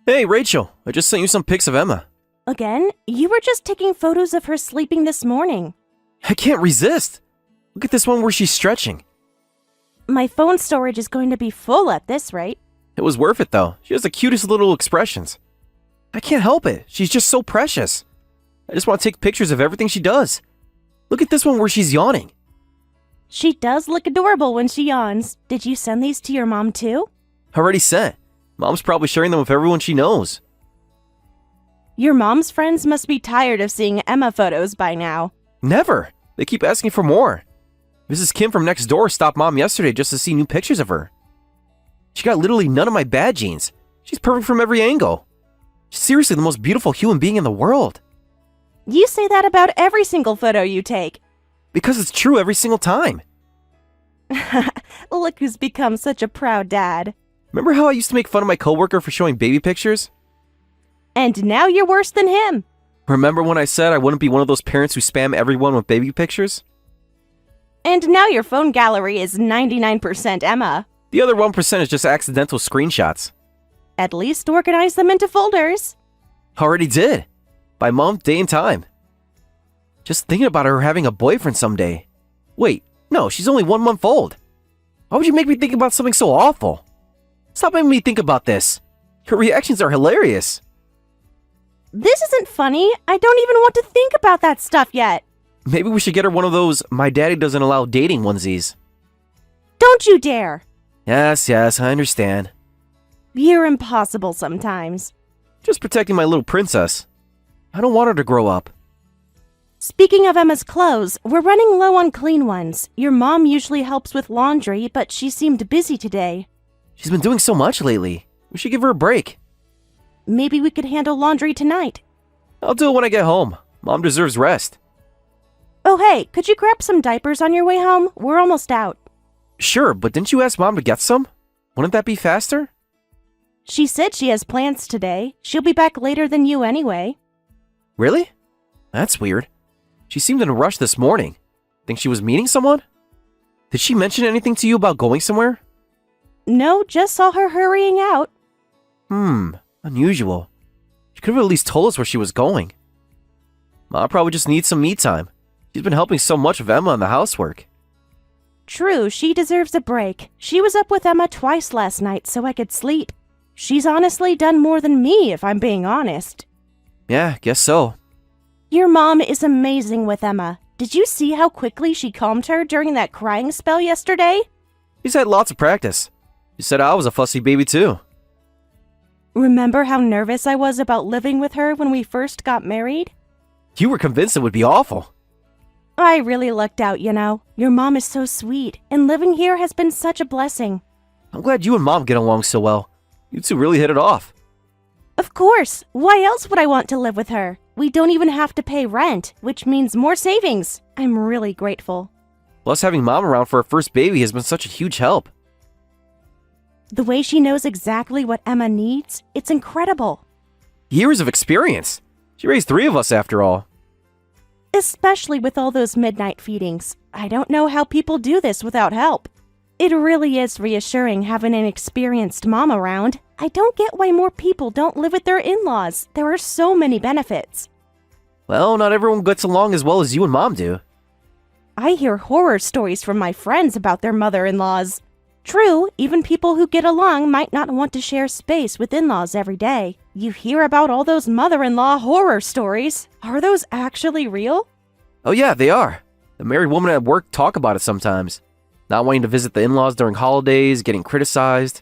Hey, Rachel, I just sent you some pics of Emma. Again? You were just taking photos of her sleeping this morning. I can't resist. Look at this one where she's stretching. My phone storage is going to be full at this rate. It was worth it, though. She has the cutest little expressions. I can't help it. She's just so precious. I just want to take pictures of everything she does. Look at this one where she's yawning. She does look adorable when she yawns. Did you send these to your mom too? Already sent. Mom's probably sharing them with everyone she knows. Your mom's friends must be tired of seeing Emma photos by now. Never. They keep asking for more. Mrs. Kim from next door stopped Mom yesterday just to see new pictures of her. She got literally none of my bad genes. She's perfect from every angle. She's seriously the most beautiful human being in the world. You say that about every single photo you take. Because it's true every single time. Look who's become such a proud dad. Remember how I used to make fun of my coworker for showing baby pictures? And now you're worse than him. Remember when I said I wouldn't be one of those parents who spam everyone with baby pictures? And now your phone gallery is 99% Emma. The other 1% is just accidental screenshots. At least organize them into folders. Already did. By month, day, and time. Just thinking about her having a boyfriend someday. Wait, no, she's only 1 month old. Why would you make me think about something so awful? Stop making me think about this. Your reactions are hilarious. This isn't funny. I don't even want to think about that stuff yet. Maybe we should get her one of those my daddy doesn't allow dating onesies. Don't you dare. Yes, I understand. You're impossible sometimes. Just protecting my little princess. I don't want her to grow up. Speaking of Emma's clothes, we're running low on clean ones. Your mom usually helps with laundry, but she seemed busy today. She's been doing so much lately. We should give her a break. Maybe we could handle laundry tonight. I'll do it when I get home. Mom deserves rest. Oh hey, could you grab some diapers on your way home? We're almost out. Sure, but didn't you ask Mom to get some? Wouldn't that be faster? She said she has plans today. She'll be back later than you anyway. Really? That's weird. She seemed in a rush this morning. Think she was meeting someone? Did she mention anything to you about going somewhere? No, just saw her hurrying out. Unusual. She could have at least told us where she was going. Mom probably just needs some me time. She's been helping so much with Emma on the housework. True, she deserves a break. She was up with Emma twice last night so I could sleep. She's honestly done more than me, if I'm being honest. Yeah, guess so. Your mom is amazing with Emma. Did you see how quickly she calmed her during that crying spell yesterday? She's had lots of practice. She said I was a fussy baby too. Remember how nervous I was about living with her when we first got married? You were convinced it would be awful. I really lucked out, you know. Your mom is so sweet, and living here has been such a blessing. I'm glad you and Mom get along so well. You two really hit it off. Of course. Why else would I want to live with her? We don't even have to pay rent, which means more savings. I'm really grateful. Plus, having Mom around for her first baby has been such a huge help. The way she knows exactly what Emma needs, it's incredible. Years of experience. She raised 3 of us after all. Especially with all those midnight feedings. I don't know how people do this without help. It really is reassuring having an experienced mom around. I don't get why more people don't live with their in-laws. There are so many benefits. Well, not everyone gets along as well as you and Mom do. I hear horror stories from my friends about their mother-in-laws. True, even people who get along might not want to share space with in-laws every day. You hear about all those mother-in-law horror stories. Are those actually real? Oh yeah, they are. The married women at work talk about it sometimes. Not wanting to visit the in-laws during holidays, getting criticized.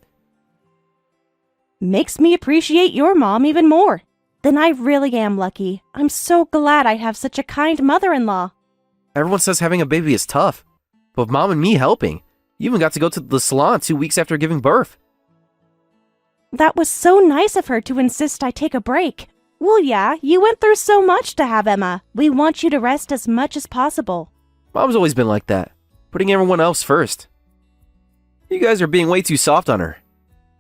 Makes me appreciate your mom even more. Then I really am lucky. I'm so glad I have such a kind mother-in-law. Everyone says having a baby is tough. But with Mom and me helping, you even got to go to the salon 2 weeks after giving birth. That was so nice of her to insist I take a break. Well, yeah, you went through so much to have Emma. We want you to rest as much as possible. Mom's always been like that, putting everyone else first. You guys are being way too soft on her.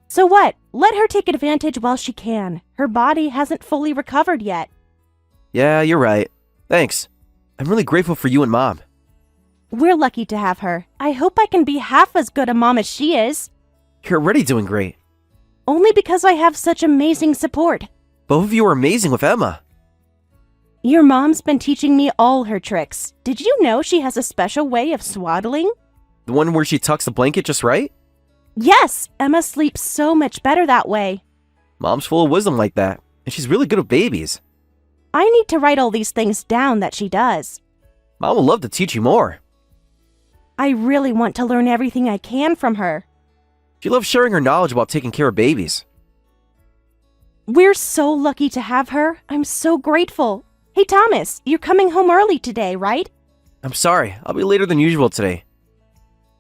So what? Let her take advantage while she can. Her body hasn't fully recovered yet. Yeah, you're right. Thanks. I'm really grateful for you and Mom. We're lucky to have her. I hope I can be half as good a mom as she is. You're already doing great. only because I have such amazing support. Both of you are amazing with Emma. Your mom's been teaching me all her tricks. Did you know she has a special way of swaddling? The one where she tucks the blanket just right? Yes, Emma sleeps so much better that way. Mom's full of wisdom like that, and she's really good with babies. I need to write all these things down that she does. Mom would love to teach you more. I really want to learn everything I can from her. She loves sharing her knowledge about taking care of babies. We're so lucky to have her. I'm so grateful. Hey, Thomas, you're coming home early today, right? I'm sorry, I'll be later than usual today.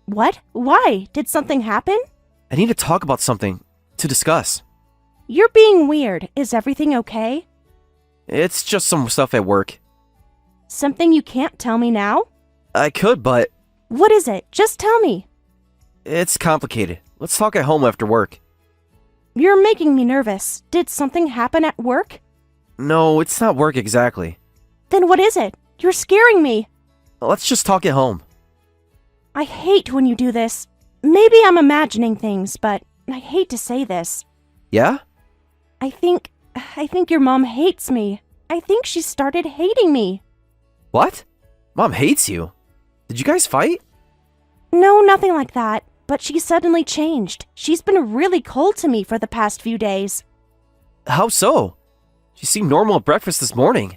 What? Why? Did something happen? I need to talk about something to discuss. You're being weird. Is everything okay? It's just some stuff at work. Something you can't tell me now? I could, but What is it? Just tell me. it's complicated. Let's talk at home after work. You're making me nervous. Did something happen at work? No, it's not work exactly. Then what is it? You're scaring me. Let's just talk at home. I hate when you do this. Maybe I'm imagining things, but I hate to say this. Yeah? I think your mom hates me. I think she started hating me. What? Mom hates you? Did you guys fight? No, nothing like that. But she suddenly changed. She's been really cold to me for the past few days. How so? She seemed normal at breakfast this morning.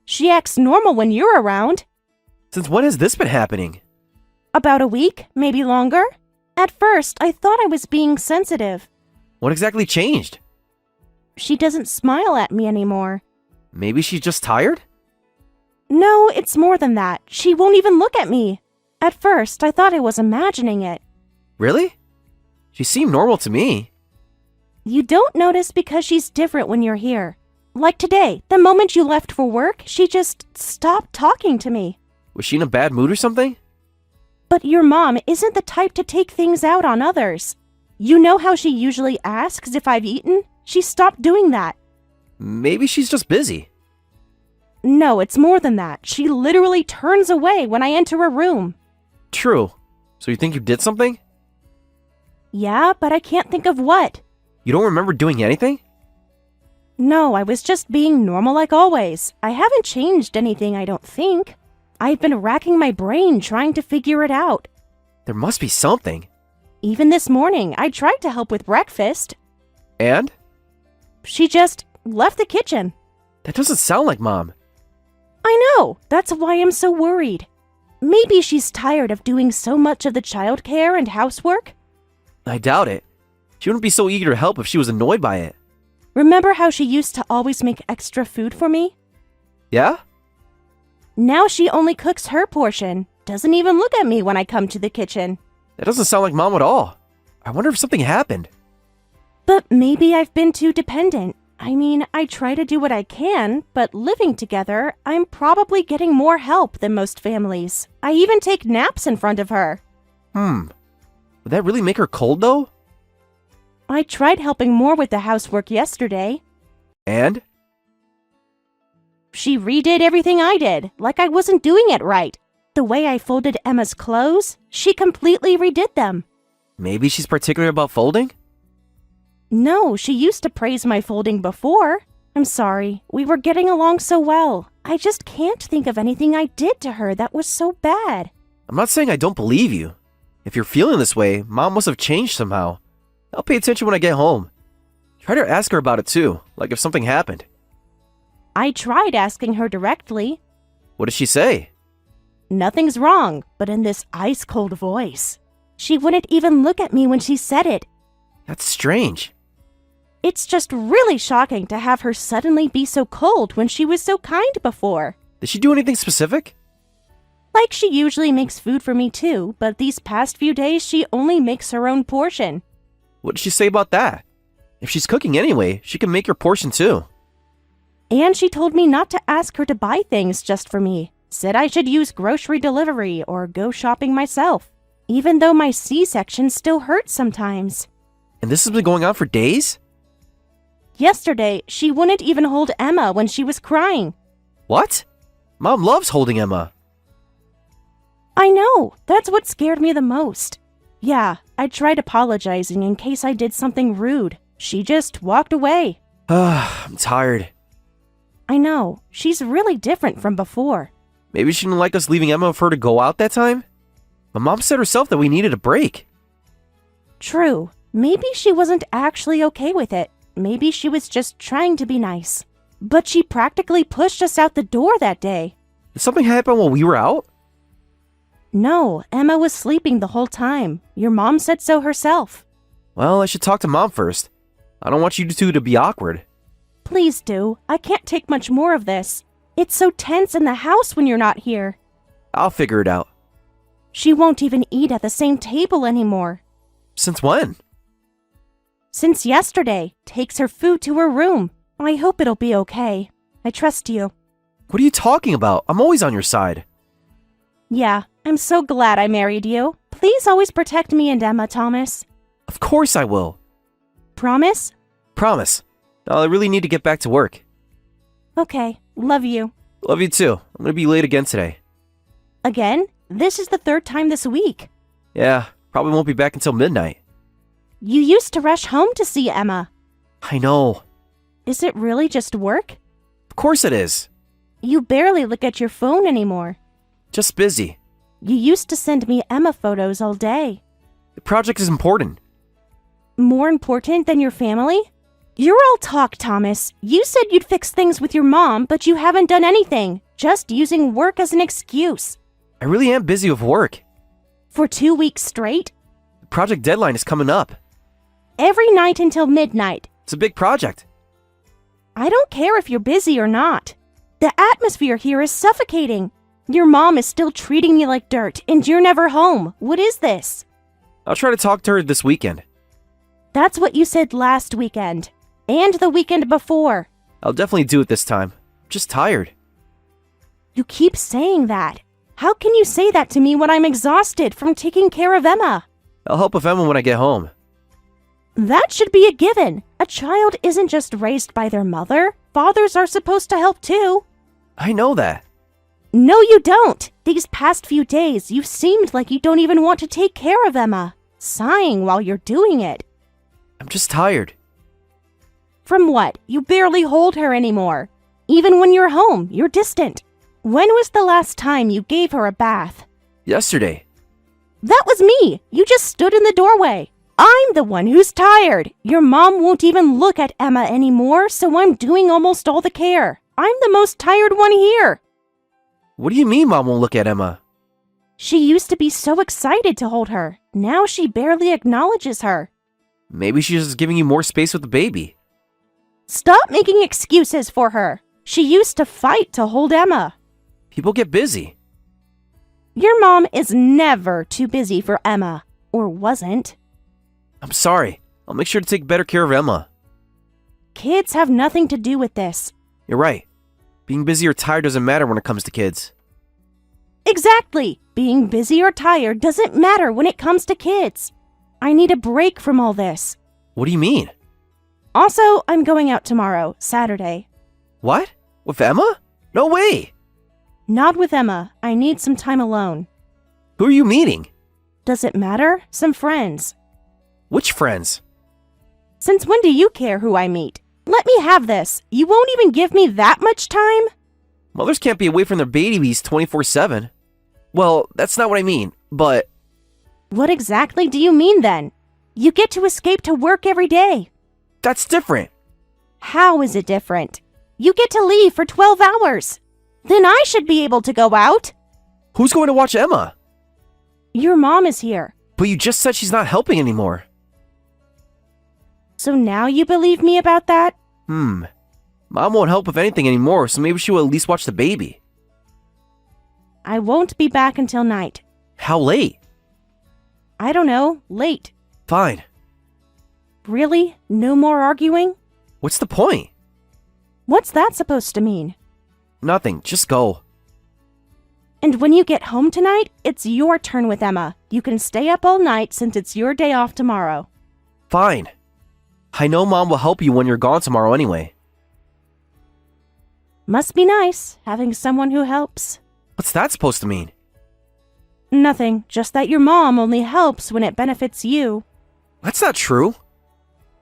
She acts normal when you're around. Since when has this been happening? About a week, maybe longer. At first, I thought I was being sensitive. What exactly changed? She doesn't smile at me anymore. Maybe she's just tired? No, it's more than that. She won't even look at me. At first, I thought I was imagining it. Really? She seemed normal to me. You don't notice because she's different when you're here. Like today, the moment you left for work, she just stopped talking to me. Was she in a bad mood or something? But your mom isn't the type to take things out on others. You know how she usually asks if I've eaten? She stopped doing that. Maybe she's just busy. No, it's more than that. She literally turns away when I enter a room. True. So you think you did something? Yeah, but I can't think of what. You don't remember doing anything? No, I was just being normal like always. I haven't changed anything, I don't think. I've been racking my brain trying to figure it out. There must be something. Even this morning, I tried to help with breakfast. And? She just left the kitchen. That doesn't sound like Mom. I know. That's why I'm so worried. Maybe she's tired of doing so much of the childcare and housework. I doubt it. She wouldn't be so eager to help if she was annoyed by it. Remember how she used to always make extra food for me? Yeah? Now she only cooks her portion. Doesn't even look at me when I come to the kitchen. That doesn't sound like Mom at all. I wonder if something happened. But maybe I've been too dependent. I mean, I try to do what I can, but living together, I'm probably getting more help than most families. I even take naps in front of her. Would that really make her cold though? I tried helping more with the housework yesterday. And? She redid everything I did, like I wasn't doing it right. The way I folded Emma's clothes, she completely redid them. Maybe she's particular about folding? No, she used to praise my folding before. I'm sorry, we were getting along so well. I just can't think of anything I did to her that was so bad. I'm not saying I don't believe you. If you're feeling this way, Mom must have changed somehow. I'll pay attention when I get home. Try to ask her about it too, like if something happened. I tried asking her directly. What did she say? Nothing's wrong, but in this ice-cold voice. She wouldn't even look at me when she said it. That's strange. It's just really shocking to have her suddenly be so cold when she was so kind before. Did she do anything specific? Like she usually makes food for me too, but these past few days she only makes her own portion. What did she say about that? If she's cooking anyway, she can make your portion too. And she told me not to ask her to buy things just for me. Said I should use grocery delivery or go shopping myself. Even though my C-section still hurts sometimes. And this has been going on for days? Yesterday, she wouldn't even hold Emma when she was crying. What? Mom loves holding Emma. I know. That's what scared me the most. Yeah, I tried apologizing in case I did something rude. She just walked away. I'm tired. I know. She's really different from before. Maybe she didn't like us leaving Emma for her to go out that time? My mom said herself that we needed a break. True. Maybe she wasn't actually okay with it. Maybe she was just trying to be nice. But she practically pushed us out the door that day. Did something happen while we were out? No, Emma was sleeping the whole time. Your mom said so herself. Well, I should talk to Mom first. I don't want you two to be awkward. Please do. I can't take much more of this. It's so tense in the house when you're not here. I'll figure it out. She won't even eat at the same table anymore. Since when? Since yesterday. Takes her food to her room. I hope it'll be okay. I trust you. What are you talking about? I'm always on your side. Yeah, I'm so glad I married you. Please always protect me and Emma, Thomas. Of course I will. Promise? Promise. Now I really need to get back to work. Okay, love you. Love you too. I'm gonna be late again today. Again? This is the third time this week. Yeah, probably won't be back until midnight. You used to rush home to see Emma. I know. Is it really just work? Of course it is. You barely look at your phone anymore. Just busy. You used to send me Emma photos all day. The project is important. More important than your family? You're all talk, Thomas. You said you'd fix things with your mom, but you haven't done anything. Just using work as an excuse. I really am busy with work. For 2 weeks straight? The project deadline is coming up. Every night until midnight. It's a big project. I don't care if you're busy or not. The atmosphere here is suffocating. Your mom is still treating me like dirt, and you're never home. What is this? I'll try to talk to her this weekend. That's what you said last weekend. And the weekend before. I'll definitely do it this time. I'm just tired. You keep saying that. How can you say that to me when I'm exhausted from taking care of Emma? I'll help with Emma when I get home. That should be a given. A child isn't just raised by their mother. Fathers are supposed to help too. I know that. No, you don't. These past few days, you've seemed like you don't even want to take care of Emma. Sighing while you're doing it. I'm just tired. From what? You barely hold her anymore. Even when you're home, you're distant. When was the last time you gave her a bath? Yesterday. That was me. You just stood in the doorway. I'm the one who's tired. Your mom won't even look at Emma anymore, so I'm doing almost all the care. I'm the most tired one here. What do you mean Mom won't look at Emma? She used to be so excited to hold her. Now she barely acknowledges her. Maybe she's just giving you more space with the baby. Stop making excuses for her. She used to fight to hold Emma. People get busy. Your mom is never too busy for Emma. Or wasn't. I'm sorry. I'll make sure to take better care of Emma. Kids have nothing to do with this. You're right. Being busy or tired doesn't matter when it comes to kids. Exactly. Being busy or tired doesn't matter when it comes to kids. I need a break from all this. What do you mean? Also, I'm going out tomorrow, Saturday. What? With Emma? No way! Not with Emma. I need some time alone. Who are you meeting? Does it matter? Some friends. Which friends? Since when do you care who I meet? Let me have this. You won't even give me that much time? Mothers can't be away from their babies 24/7. Well, that's not what I mean, but... What exactly do you mean then? You get to escape to work every day. That's different. How is it different? You get to leave for 12 hours. Then I should be able to go out. Who's going to watch Emma? Your mom is here. But you just said she's not helping anymore. So now you believe me about that? Mom won't help with anything anymore, so maybe she will at least watch the baby. I won't be back until night. How late? I don't know. Late. Fine. Really? No more arguing? What's the point? What's that supposed to mean? Nothing. Just go. And when you get home tonight, it's your turn with Emma. You can stay up all night since it's your day off tomorrow. Fine. I know Mom will help you when you're gone tomorrow anyway. Must be nice, having someone who helps. What's that supposed to mean? Nothing, just that your mom only helps when it benefits you. That's not true.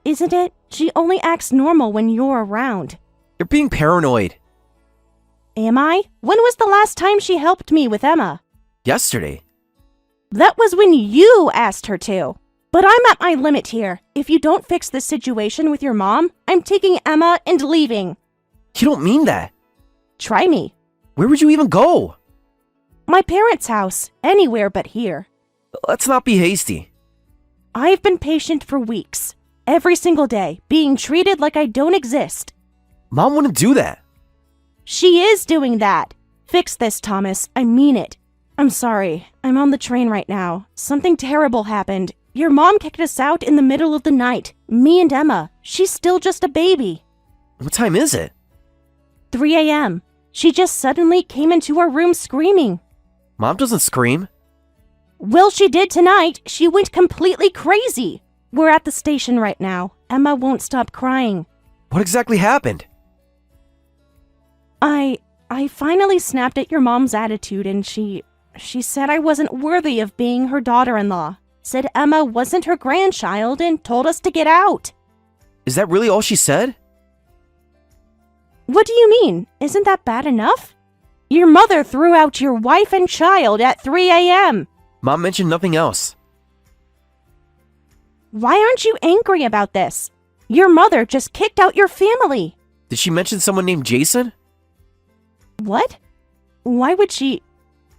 isn't it? She only acts normal when you're around. You're being paranoid. Am I? When was the last time she helped me with Emma? Yesterday. That was when you asked her to. But I'm at my limit here. If you don't fix this situation with your mom, I'm taking Emma and leaving. You don't mean that. Try me. Where would you even go? My parents' house. Anywhere but here. Let's not be hasty. I've been patient for weeks. Every single day, being treated like I don't exist. Mom wouldn't do that. She is doing that. Fix this, Thomas. I mean it. I'm sorry. I'm on the train right now. Something terrible happened. Your mom kicked us out in the middle of the night. Me and Emma. She's still just a baby. What time is it? 3 a.m. She just suddenly came into our room screaming. Mom doesn't scream. Well, she did tonight. She went completely crazy. We're at the station right now. Emma won't stop crying. What exactly happened? I finally snapped at your mom's attitude and she said I wasn't worthy of being her daughter-in-law. Said Emma wasn't her grandchild and told us to get out. Is that really all she said? What do you mean? Isn't that bad enough? Your mother threw out your wife and child at 3 a.m. Mom mentioned nothing else. Why aren't you angry about this? Your mother just kicked out your family. Did she mention someone named Jason? What? Why would she?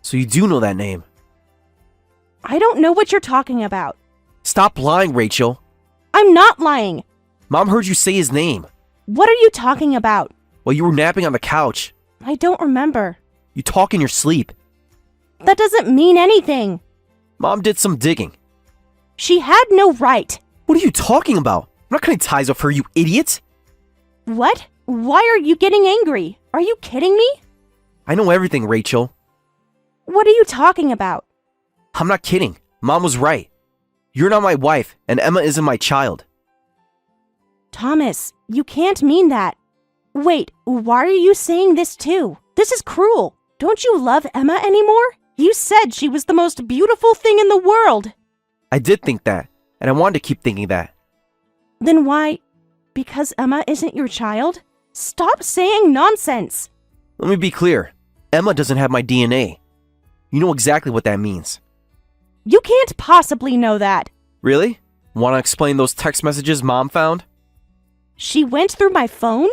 So you do know that name. I don't know what you're talking about. Stop lying, Rachel. I'm not lying. Mom heard you say his name. What are you talking about? While you were napping on the couch. I don't remember. You talk in your sleep. That doesn't mean anything. Mom did some digging. She had no right. What are you talking about? I'm not cutting ties off her, you idiot. What? Why are you getting angry? Are you kidding me? I know everything, Rachel. What are you talking about? I'm not kidding. Mom was right. You're not my wife, and Emma isn't my child. Thomas, you can't mean that. Wait, why are you saying this too? This is cruel. Don't you love Emma anymore? You said she was the most beautiful thing in the world. I did think that, and I wanted to keep thinking that. Then why? Because Emma isn't your child? Stop saying nonsense. Let me be clear. Emma doesn't have my DNA. You know exactly what that means. You can't possibly know that. Really? Want to explain those text messages Mom found? She went through my phone?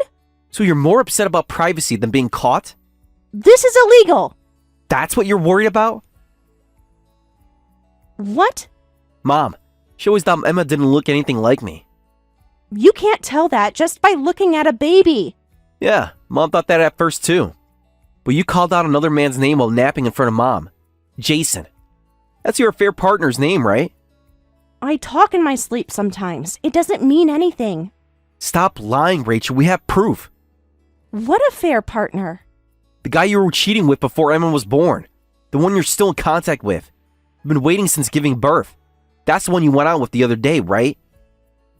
So you're more upset about privacy than being caught? This is illegal. That's what you're worried about? What? Mom, she always thought Emma didn't look anything like me. You can't tell that just by looking at a baby. Yeah, Mom thought that at first too. But you called out another man's name while napping in front of Mom. Jason. That's your affair partner's name, right? I talk in my sleep sometimes. It doesn't mean anything. Stop lying, Rachel. We have proof. What affair partner? The guy you were cheating with before Emma was born. The one you're still in contact with. You've been waiting since giving birth. That's the one you went out with the other day, right?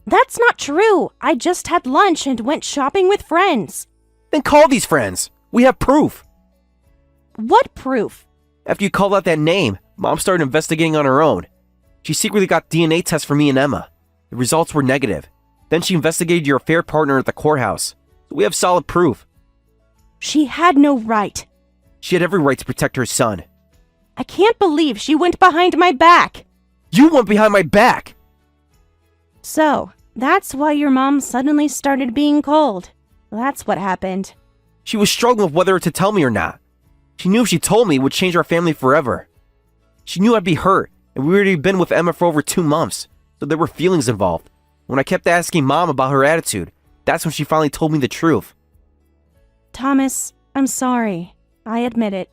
That's not true. I just had lunch and went shopping with friends. Then call these friends. We have proof. What proof? After you called out that name, Mom started investigating on her own. She secretly got DNA tests for me and Emma. The results were negative. Then she investigated your affair partner at the courthouse. So we have solid proof. She had no right. She had every right to protect her son. I can't believe she went behind my back. You went behind my back! So, that's why your mom suddenly started being cold. That's what happened. She was struggling with whether to tell me or not. She knew if she told me, it would change our family forever. She knew I'd be hurt, and we'd already been with Emma for over 2 months, so there were feelings involved. When I kept asking Mom about her attitude, that's when she finally told me the truth. Thomas, I'm sorry. I admit it.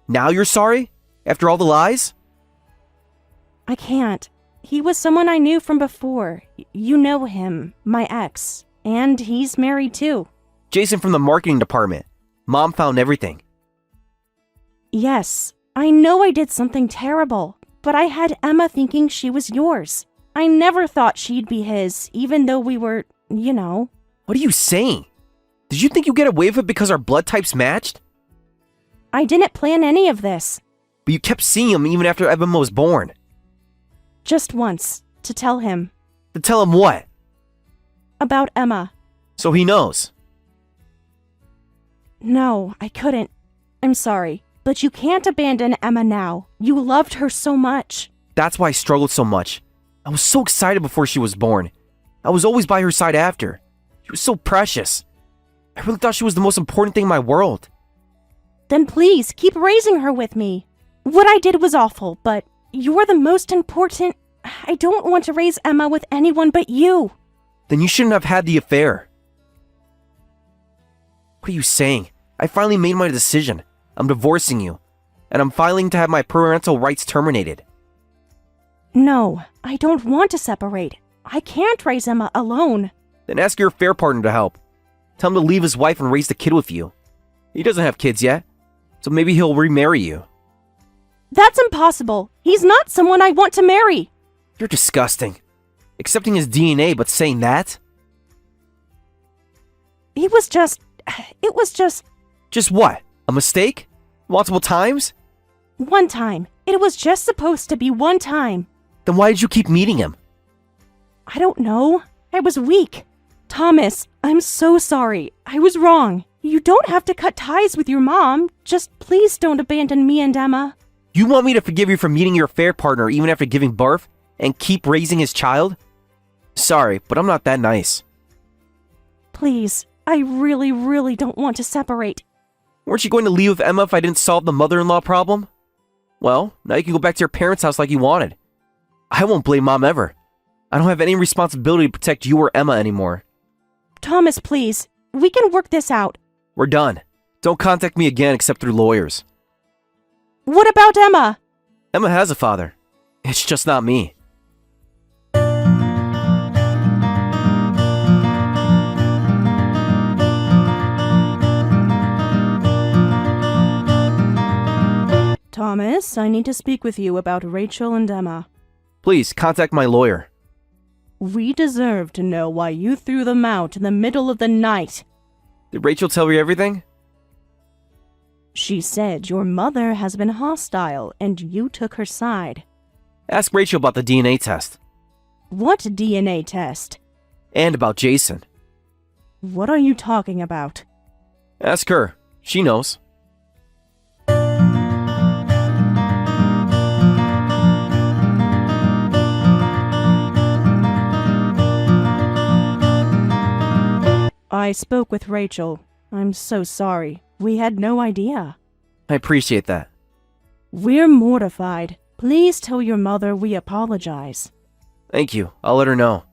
Now you're sorry? After all the lies? I can't. He was someone I knew from before. You know him, my ex. And he's married too. Jason from the marketing department. Mom found everything. Yes, I know I did something terrible, but I had Emma thinking she was yours. I never thought she'd be his, even though we were, you know. What are you saying? Did you think you'd get away with it because our blood types matched? I didn't plan any of this. But you kept seeing him even after Emma was born. Just once, to tell him. To tell him what? About Emma. So he knows. No, I couldn't. I'm sorry, but you can't abandon Emma now. You loved her so much. That's why I struggled so much. I was so excited before she was born. I was always by her side after. She was so precious. I really thought she was the most important thing in my world. Then please, keep raising her with me. What I did was awful, but you're the most important. I don't want to raise Emma with anyone but you. Then you shouldn't have had the affair. What are you saying? I finally made my decision. I'm divorcing you, and I'm filing to have my parental rights terminated. No, I don't want to separate. I can't raise Emma alone. Then ask your affair partner to help. Tell him to leave his wife and raise the kid with you. He doesn't have kids yet, so maybe he'll remarry you. That's impossible. He's not someone I want to marry. You're disgusting. Accepting his DNA but saying that? It was just... Just what? A mistake? Multiple times? One time. It was just supposed to be one time. Then why did you keep meeting him? I don't know. I was weak. Thomas, I'm so sorry. I was wrong. You don't have to cut ties with your mom. Just please don't abandon me and Emma. You want me to forgive you for meeting your affair partner even after giving birth and keep raising his child? Sorry, but I'm not that nice. Please, I really, really don't want to separate. Weren't you going to leave with Emma if I didn't solve the mother-in-law problem? Well, now you can go back to your parents' house like you wanted. I won't blame Mom ever. I don't have any responsibility to protect you or Emma anymore. Thomas, please. We can work this out. We're done. Don't contact me again except through lawyers. What about Emma? Emma has a father. It's just not me. Thomas, I need to speak with you about Rachel and Emma. Please, contact my lawyer. We deserve to know why you threw them out in the middle of the night. Did Rachel tell you everything? She said your mother has been hostile and you took her side. Ask Rachel about the DNA test. What DNA test? And about Jason. What are you talking about? Ask her. She knows. I spoke with Rachel. I'm so sorry. We had no idea. I appreciate that. We're mortified. Please tell your mother we apologize. Thank you. I'll let her know.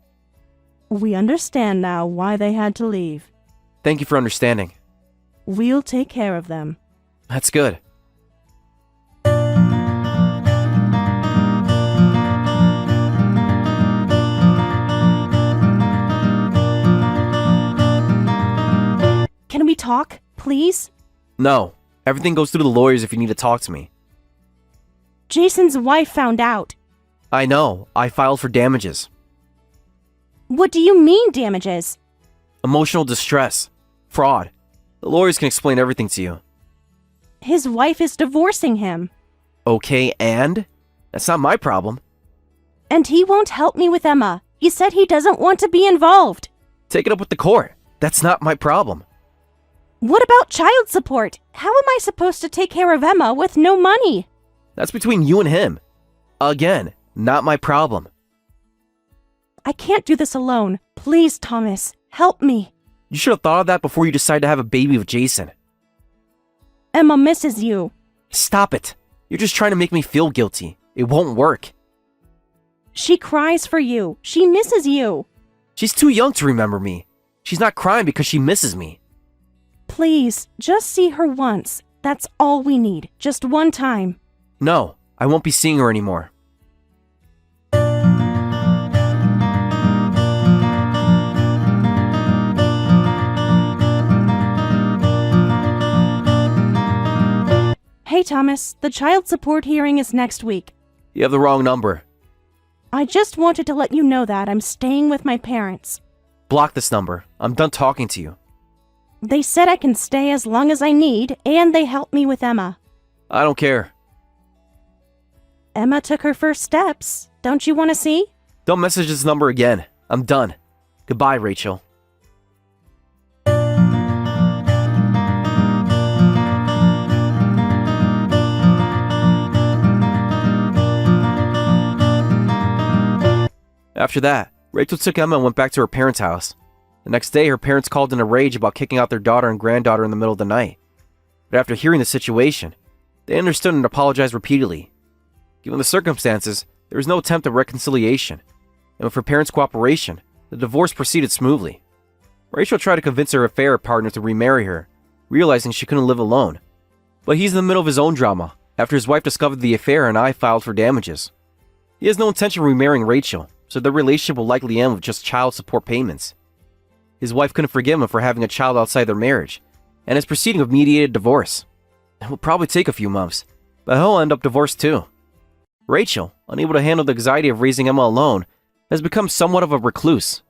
We understand now why they had to leave. Thank you for understanding. We'll take care of them. That's good. Can we talk, please? No. Everything goes through the lawyers if you need to talk to me. Jason's wife found out. I know. I filed for damages. What do you mean, damages? Emotional distress. Fraud. The lawyers can explain everything to you. His wife is divorcing him. Okay, and? That's not my problem. And he won't help me with Emma. He said he doesn't want to be involved. Take it up with the court. That's not my problem. What about child support? How am I supposed to take care of Emma with no money? That's between you and him. Again, not my problem. I can't do this alone. Please, Thomas, help me. You should have thought of that before you decided to have a baby with Jason. Emma misses you. Stop it. You're just trying to make me feel guilty. It won't work. She cries for you. She misses you. She's too young to remember me. She's not crying because she misses me. Please, just see her once. That's all we need. Just one time. No, I won't be seeing her anymore. Hey, Thomas, the child support hearing is next week. You have the wrong number. I just wanted to let you know that I'm staying with my parents. Block this number. I'm done talking to you. They said I can stay as long as I need, and they helped me with Emma. I don't care. Emma took her first steps. Don't you want to see? Don't message this number again. I'm done. Goodbye, Rachel. After that, Rachel took Emma and went back to her parents' house. The next day, her parents called in a rage about kicking out their daughter and granddaughter in the middle of the night. But after hearing the situation, they understood and apologized repeatedly. Given the circumstances, there was no attempt at reconciliation, and with her parents' cooperation, the divorce proceeded smoothly. Rachel tried to convince her affair partner to remarry her, realizing she couldn't live alone. But he's in the middle of his own drama, after his wife discovered the affair and I filed for damages. He has no intention of remarrying Rachel, so their relationship will likely end with just child support payments. His wife couldn't forgive him for having a child outside their marriage, and is proceeding with mediated divorce. It will probably take a few months, but he'll end up divorced too. Rachel, unable to handle the anxiety of raising Emma alone, has become somewhat of a recluse.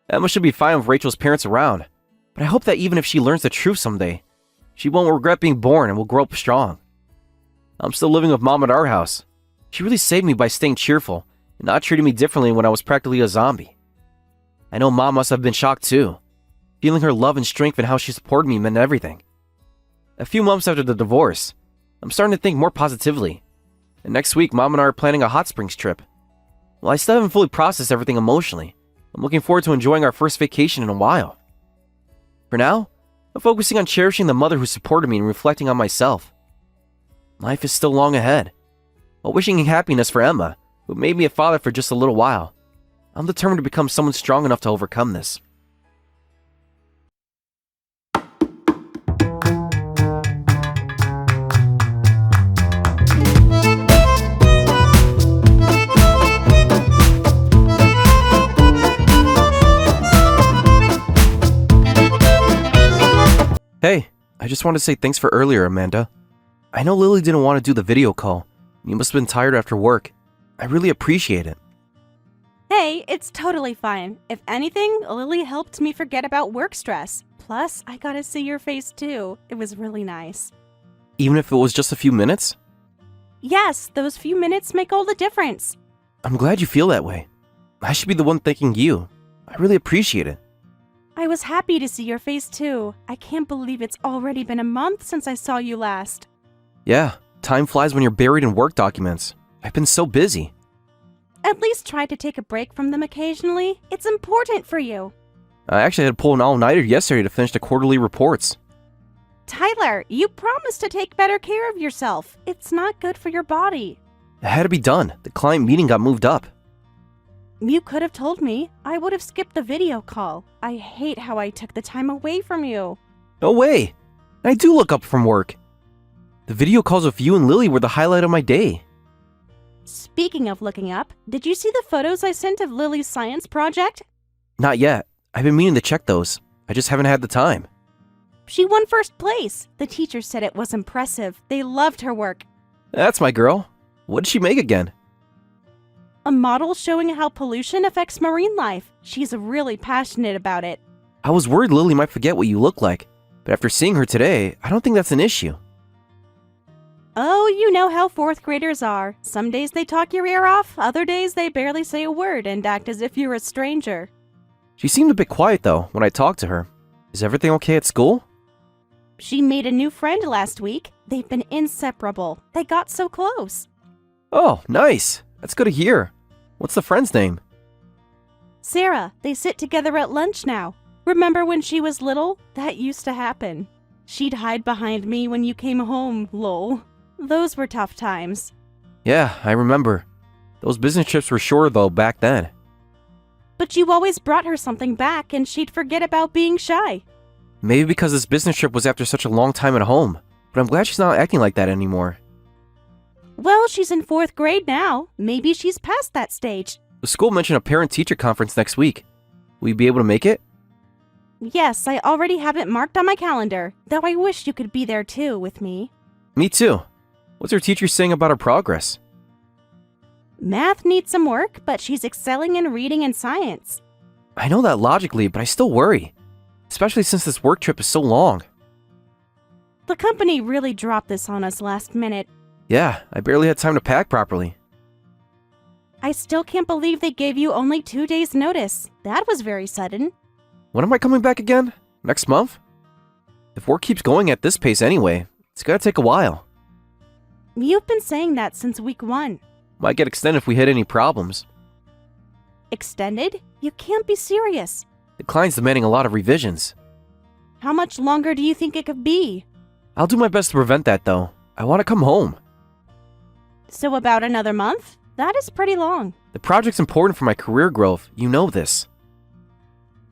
Emma should be fine with Rachel's parents around, but I hope that even if she learns the truth someday, she won't regret being born and will grow up strong. I'm still living with Mom at our house. She really saved me by staying cheerful and not treating me differently when I was practically a zombie. I know Mom must have been shocked too. Feeling her love and strength and how she supported me meant everything. A few months after the divorce, I'm starting to think more positively. And next week, Mom and I are planning a hot springs trip. While I still haven't fully processed everything emotionally, I'm looking forward to enjoying our first vacation in a while. For now, I'm focusing on cherishing the mother who supported me and reflecting on myself. Life is still long ahead. While wishing happiness for Emma, who made me a father for just a little while, I'm determined to become someone strong enough to overcome this. Hey, I just wanted to say thanks for earlier, Amanda. I know Lily didn't want to do the video call. You must have been tired after work. I really appreciate it. Hey, it's totally fine. If anything, Lily helped me forget about work stress. Plus, I got to see your face too. It was really nice. Even if it was just a few minutes? Yes, those few minutes make all the difference. I'm glad you feel that way. I should be the one thanking you. I really appreciate it. I was happy to see your face too. I can't believe it's already been a month since I saw you last. Yeah, time flies when you're buried in work documents. I've been so busy. At least try to take a break from them occasionally. It's important for you. I actually had to pull an all-nighter yesterday to finish the quarterly reports. Tyler, you promised to take better care of yourself. It's not good for your body. It had to be done. The client meeting got moved up. You could have told me. I would have skipped the video call. I hate how I took the time away from you. No way. I do look up from work. The video calls with you and Lily were the highlight of my day. Speaking of looking up, did you see the photos I sent of Lily's science project? Not yet. I've been meaning to check those. I just haven't had the time. She won first place. The teacher said it was impressive. They loved her work. That's my girl. What did she make again? A model showing how pollution affects marine life. She's really passionate about it. I was worried Lily might forget what you look like, but after seeing her today, I don't think that's an issue. Oh, you know how fourth graders are. Some days they talk your ear off, other days they barely say a word and act as if you're a stranger. She seemed a bit quiet though when I talked to her. Is everything okay at school? She made a new friend last week. They've been inseparable. They got so close. Oh, nice. That's good to hear. What's the friend's name? Sarah. They sit together at lunch now. Remember when she was little? That used to happen. She'd hide behind me when you came home, lol. Those were tough times. Yeah, I remember. Those business trips were shorter though back then. But you always brought her something back and she'd forget about being shy. Maybe because this business trip was after such a long time at home, but I'm glad she's not acting like that anymore. Well, she's in fourth grade now. Maybe she's past that stage. The school mentioned a parent-teacher conference next week. Will you be able to make it? Yes, I already have it marked on my calendar, though I wish you could be there too with me. Me too. What's her teacher saying about her progress? Math needs some work, but she's excelling in reading and science. I know that logically, but I still worry. Especially since this work trip is so long. The company really dropped this on us last minute. Yeah, I barely had time to pack properly. I still can't believe they gave you only 2 days' notice. That was very sudden. When am I coming back again? Next month? If work keeps going at this pace anyway, it's gonna take a while. You've been saying that since week 1. Might get extended if we hit any problems. Extended? You can't be serious. The client's demanding a lot of revisions. How much longer do you think it could be? I'll do my best to prevent that though. I want to come home. So about another month? That is pretty long. The project's important for my career growth. You know this.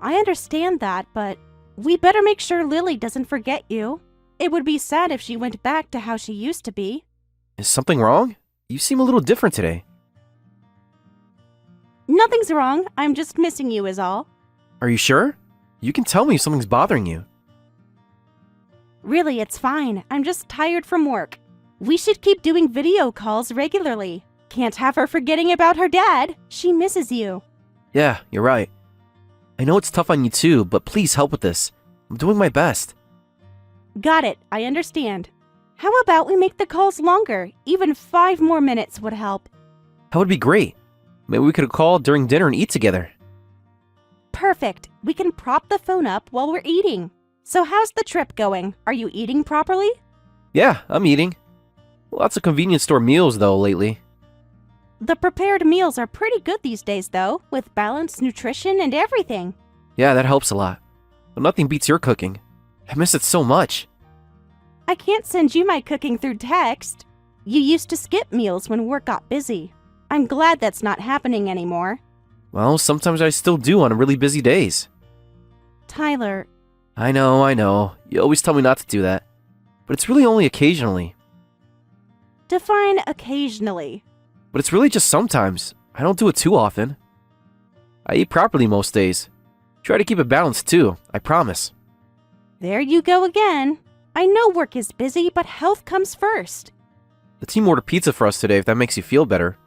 I understand that, but we better make sure Lily doesn't forget you. It would be sad if she went back to how she used to be. Is something wrong? You seem a little different today. Nothing's wrong. I'm just missing you is all. Are you sure? You can tell me if something's bothering you. Really, it's fine. I'm just tired from work. We should keep doing video calls regularly. Can't have her forgetting about her dad. She misses you. Yeah, you're right. I know it's tough on you too, but please help with this. I'm doing my best. Got it. I understand. How about we make the calls longer? Even 5 more minutes would help. That would be great. Maybe we could call during dinner and eat together. Perfect. We can prop the phone up while we're eating. So how's the trip going? Are you eating properly? Yeah, I'm eating. Lots of convenience store meals though lately. The prepared meals are pretty good these days though, with balanced nutrition and everything. Yeah, that helps a lot. But nothing beats your cooking. I miss it so much. I can't send you my cooking through text. You used to skip meals when work got busy. I'm glad that's not happening anymore. Well, sometimes I still do on really busy days. Tyler. I know. You always tell me not to do that. But it's really only occasionally. Define occasionally. But it's really just sometimes. I don't do it too often. I eat properly most days. Try to keep it balanced too, I promise. There you go again. I know work is busy, but health comes first. The team ordered pizza for us today if that makes you feel better.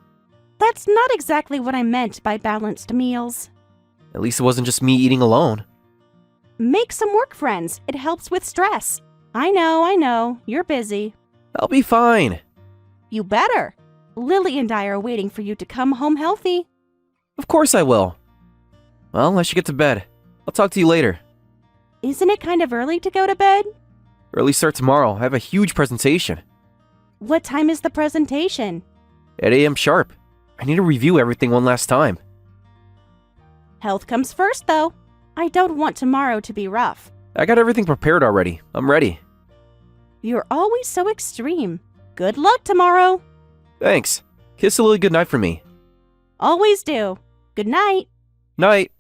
That's not exactly what I meant by balanced meals. At least it wasn't just me eating alone. Make some work friends. It helps with stress. I know. You're busy. I'll be fine. You better. Lily and I are waiting for you to come home healthy. Of course I will. Well, I should get to bed. I'll talk to you later. Isn't it kind of early to go to bed? Early start tomorrow. I have a huge presentation. What time is the presentation? At 8 a.m. sharp. I need to review everything one last time. Health comes first, though. I don't want tomorrow to be rough. I got everything prepared already. I'm ready. You're always so extreme. Good luck tomorrow. Thanks. Kiss a little goodnight for me. Always do. Good night. Night.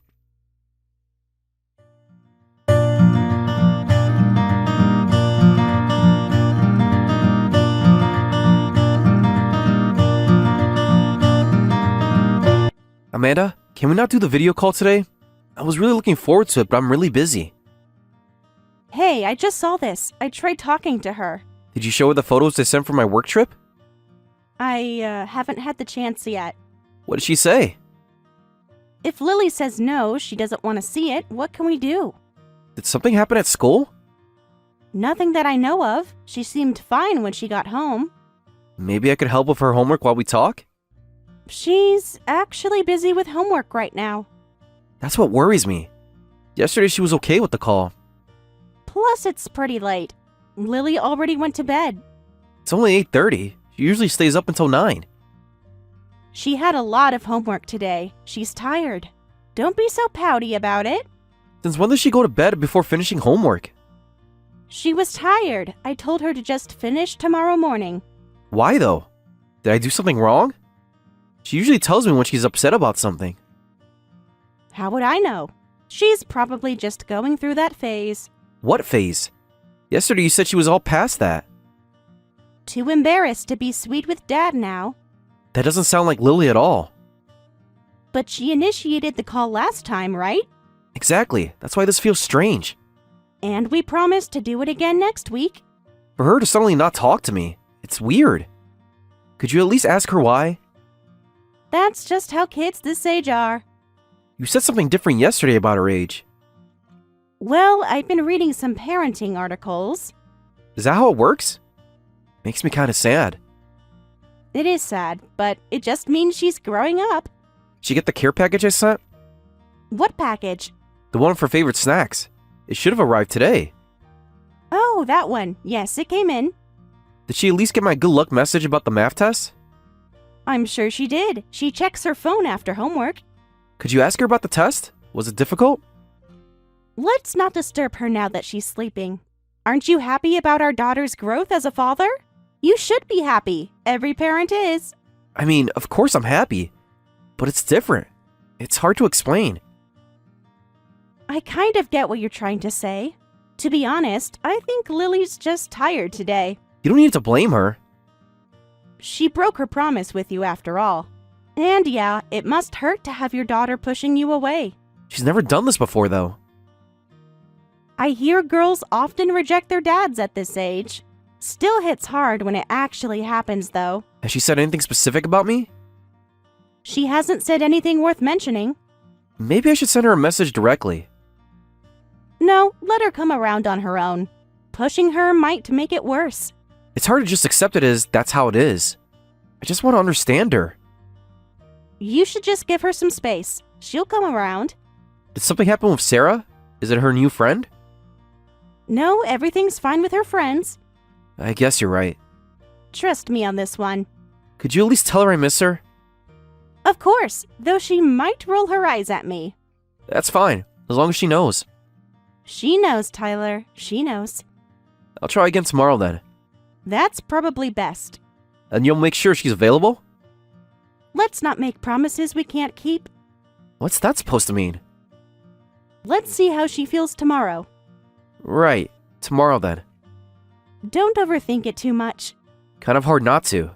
Amanda, can we not do the video call today? I was really looking forward to it, but I'm really busy. Hey, I just saw this. I tried talking to her. Did you show her the photos they sent from my work trip? I haven't had the chance yet. What did she say? If Lily says no, she doesn't want to see it, what can we do? Did something happen at school? Nothing that I know of. She seemed fine when she got home. Maybe I could help with her homework while we talk? She's actually busy with homework right now. That's what worries me. Yesterday she was okay with the call. Plus, it's pretty late. Lily already went to bed. It's only 8:30. She usually stays up until 9. She had a lot of homework today. She's tired. Don't be so pouty about it. Since when does she go to bed before finishing homework? She was tired. I told her to just finish tomorrow morning. Why though? Did I do something wrong? She usually tells me when she's upset about something. How would I know? She's probably just going through that phase. What phase? Yesterday you said she was all past that. Too embarrassed to be sweet with Dad now. That doesn't sound like Lily at all. But she initiated the call last time, right? Exactly. That's why this feels strange. And we promised to do it again next week. For her to suddenly not talk to me, it's weird. Could you at least ask her why? That's just how kids this age are. You said something different yesterday about her age. Well, I've been reading some parenting articles. Is that how it works? Makes me kind of sad. It is sad, but it just means she's growing up. Did you get the care package I sent? What package? The one for favorite snacks. It should have arrived today. Oh, that one. Yes, it came in. Did she at least get my good luck message about the math test? I'm sure she did. She checks her phone after homework. Could you ask her about the test? Was it difficult? Let's not disturb her now that she's sleeping. Aren't you happy about our daughter's growth as a father? You should be happy. Every parent is. I mean, of course I'm happy. But it's different. It's hard to explain. I kind of get what you're trying to say. To be honest, I think Lily's just tired today. You don't need to blame her. She broke her promise with you after all. And yeah, it must hurt to have your daughter pushing you away. She's never done this before, though. I hear girls often reject their dads at this age. Still hits hard when it actually happens, though. Has she said anything specific about me? She hasn't said anything worth mentioning. Maybe I should send her a message directly. No, let her come around on her own. Pushing her might make it worse. It's hard to just accept it as that's how it is. I just want to understand her. You should just give her some space. She'll come around. Did something happen with Sarah? Is it her new friend? No, everything's fine with her friends. I guess you're right. Trust me on this one. Could you at least tell her I miss her? Of course, though she might roll her eyes at me. That's fine, as long as she knows. She knows, Tyler. She knows. I'll try again tomorrow then. That's probably best. And you'll make sure she's available? Let's not make promises we can't keep. What's that supposed to mean? Let's see how she feels tomorrow. Right, tomorrow then. Don't overthink it too much. Kind of hard not to.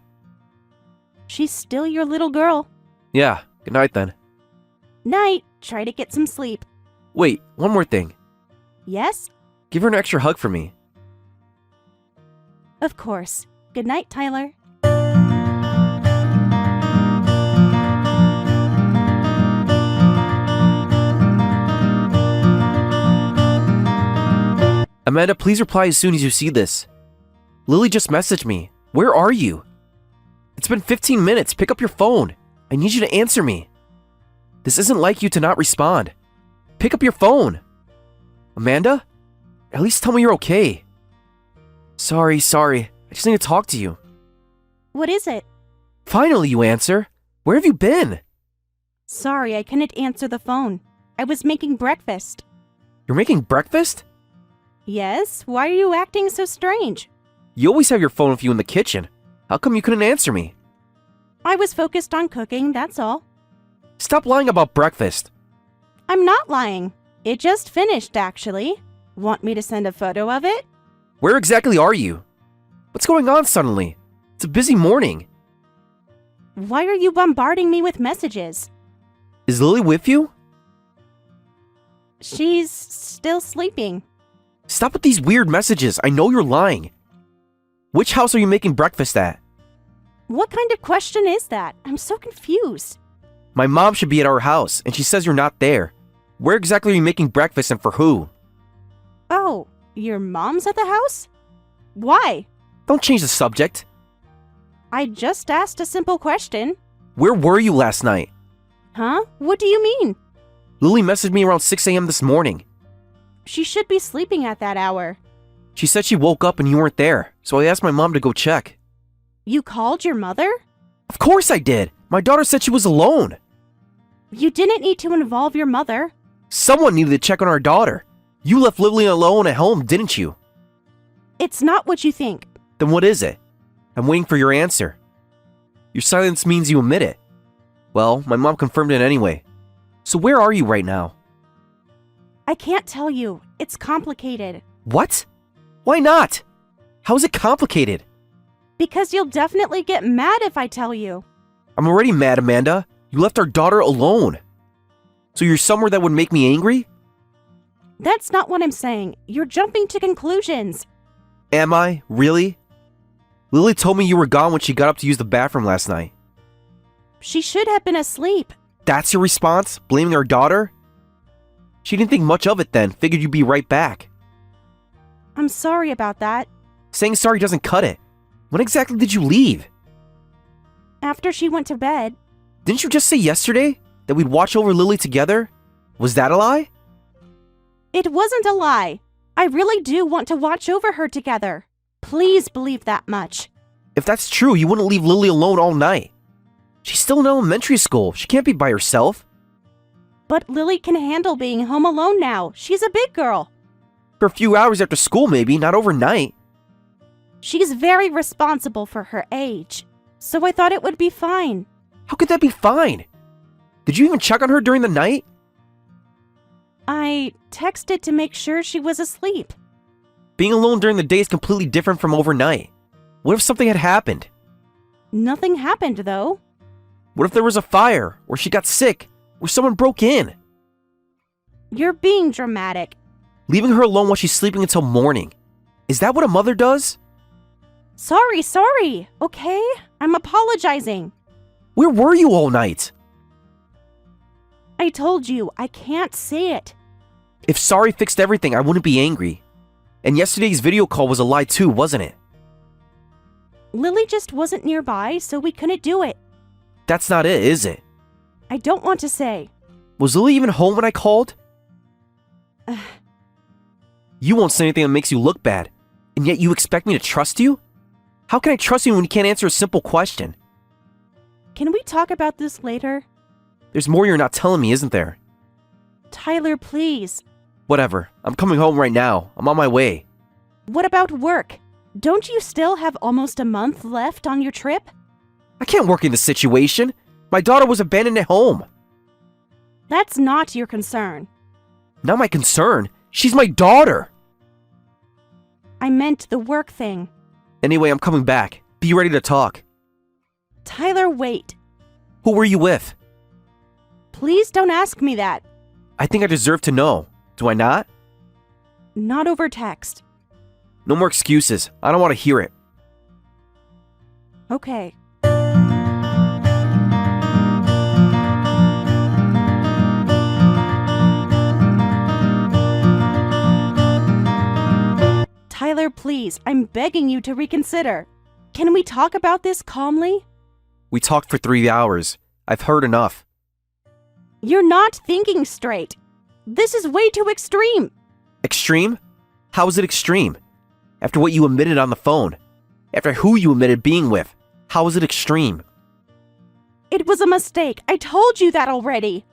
She's still your little girl. Yeah, good night then. Night. Try to get some sleep. Wait, one more thing. Yes? Give her an extra hug for me. Of course. Good night, Tyler. Amanda, please reply as soon as you see this. Lily just messaged me. Where are you? It's been 15 minutes. Pick up your phone. I need you to answer me. This isn't like you to not respond. Pick up your phone. Amanda? At least tell me you're okay. Sorry. I just need to talk to you. What is it? Finally, you answer. Where have you been? Sorry, I couldn't answer the phone. I was making breakfast. You're making breakfast? Yes? Why are you acting so strange? You always have your phone with you in the kitchen. How come you couldn't answer me? I was focused on cooking, that's all. Stop lying about breakfast. I'm not lying. It just finished, actually. Want me to send a photo of it? Where exactly are you? What's going on suddenly? It's a busy morning. Why are you bombarding me with messages? Is Lily with you? She's still sleeping. Stop with these weird messages. I know you're lying. Which house are you making breakfast at? What kind of question is that? I'm so confused. My mom should be at our house, and she says you're not there. Where exactly are you making breakfast and for who? Oh, your mom's at the house? Why? Don't change the subject. I just asked a simple question. Where were you last night? Huh? What do you mean? Lily messaged me around 6 a.m. this morning. She should be sleeping at that hour. She said she woke up and you weren't there, so I asked my mom to go check. You called your mother? Of course I did. My daughter said she was alone. You didn't need to involve your mother. Someone needed to check on our daughter. You left Lily alone at home, didn't you? It's not what you think. Then what is it? I'm waiting for your answer. Your silence means you admit it. Well, my mom confirmed it anyway. So where are you right now? I can't tell you. It's complicated. What? Why not? How is it complicated? Because you'll definitely get mad if I tell you. I'm already mad, Amanda. You left our daughter alone. So you're somewhere that would make me angry? That's not what I'm saying. You're jumping to conclusions. Am I? Really? Lily told me you were gone when she got up to use the bathroom last night. She should have been asleep. That's your response? Blaming our daughter? She didn't think much of it then, figured you'd be right back. I'm sorry about that. Saying sorry doesn't cut it. When exactly did you leave? After she went to bed. Didn't you just say yesterday that we'd watch over Lily together? Was that a lie? It wasn't a lie. I really do want to watch over her together. Please believe that much. If that's true, you wouldn't leave Lily alone all night. She's still in elementary school. She can't be by herself. But Lily can handle being home alone now. She's a big girl. For a few hours after school, maybe, not overnight. She's very responsible for her age. So I thought it would be fine. How could that be fine? Did you even check on her during the night? I texted to make sure she was asleep. Being alone during the day is completely different from overnight. What if something had happened? Nothing happened, though. What if there was a fire, or she got sick, or someone broke in? You're being dramatic. Leaving her alone while she's sleeping until morning. Is that what a mother does? Sorry. Okay? I'm apologizing. Where were you all night? I told you, I can't say it. If sorry fixed everything, I wouldn't be angry. And yesterday's video call was a lie too, wasn't it? Lily just wasn't nearby, so we couldn't do it. That's not it, is it? I don't want to say. Was Lily even home when I called? You won't say anything that makes you look bad, and yet you expect me to trust you? How can I trust you when you can't answer a simple question? Can we talk about this later? There's more you're not telling me, isn't there? Tyler, please. Whatever. I'm coming home right now. I'm on my way. What about work? Don't you still have almost a month left on your trip? I can't work in this situation. My daughter was abandoned at home. That's not your concern. Not my concern. She's my daughter. I meant the work thing. Anyway, I'm coming back. Be ready to talk. Tyler, wait. Who were you with? Please don't ask me that. I think I deserve to know. Do I not? Not over text. No more excuses. I don't want to hear it. Okay. Tyler, please, I'm begging you to reconsider. Can we talk about this calmly? We talked for 3 hours. I've heard enough. You're not thinking straight. This is way too extreme. Extreme? How is it extreme? After what you admitted on the phone. After who you admitted being with. How is it extreme? It was a mistake. I told you that already.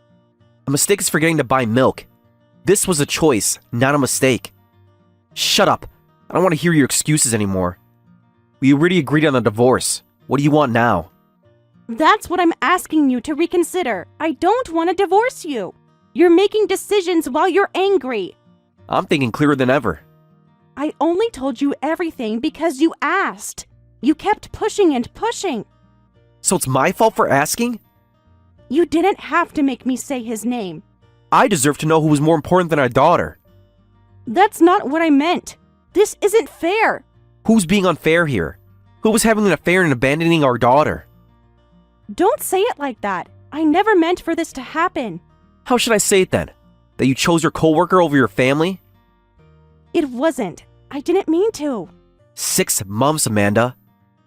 A mistake is forgetting to buy milk. This was a choice, not a mistake. Shut up. I don't want to hear your excuses anymore. We already agreed on the divorce. What do you want now? That's what I'm asking you to reconsider. I don't want to divorce you. You're making decisions while you're angry. I'm thinking clearer than ever. I only told you everything because you asked. You kept pushing and pushing. So it's my fault for asking? You didn't have to make me say his name. I deserve to know who was more important than our daughter. That's not what I meant. This isn't fair. Who's being unfair here? Who was having an affair and abandoning our daughter? Don't say it like that. I never meant for this to happen. How should I say it then? That you chose your coworker over your family? It wasn't. I didn't mean to. 6 months, Amanda.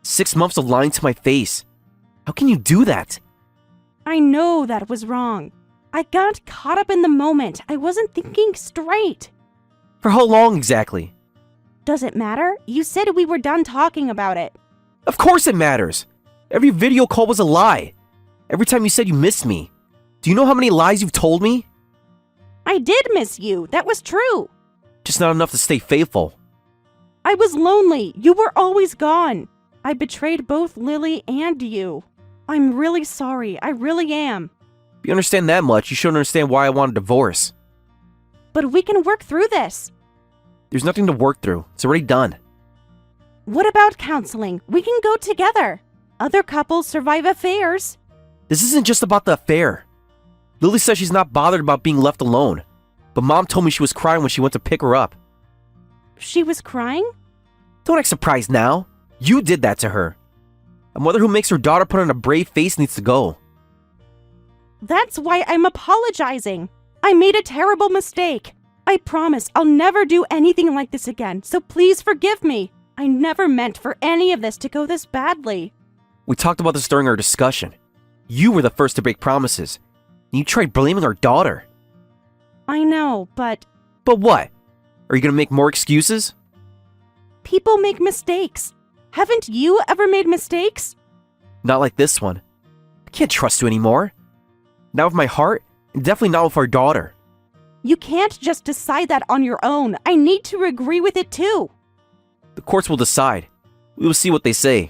6 months of lying to my face. How can you do that? I know that was wrong. I got caught up in the moment. I wasn't thinking straight. For how long exactly? Does it matter? You said we were done talking about it. Of course it matters. Every video call was a lie. Every time you said you missed me. Do you know how many lies you've told me? I did miss you. That was true. Just not enough to stay faithful. I was lonely. You were always gone. I betrayed both Lily and you. I'm really sorry. I really am. If you understand that much, you should understand why I want a divorce. But we can work through this. There's nothing to work through. It's already done. What about counseling? We can go together. Other couples survive affairs. This isn't just about the affair. Lily says she's not bothered about being left alone. But Mom told me she was crying when she went to pick her up. She was crying? Don't act surprised now. You did that to her. A mother who makes her daughter put on a brave face needs to go. That's why I'm apologizing. I made a terrible mistake. I promise I'll never do anything like this again, so please forgive me. I never meant for any of this to go this badly. We talked about this during our discussion. You were the first to break promises. And you tried blaming our daughter. I know, but But what? Are you gonna make more excuses? people make mistakes. Haven't you ever made mistakes? Not like this one. I can't trust you anymore. Not with my heart, and definitely not with our daughter. You can't just decide that on your own. I need to agree with it too. The courts will decide. We will see what they say.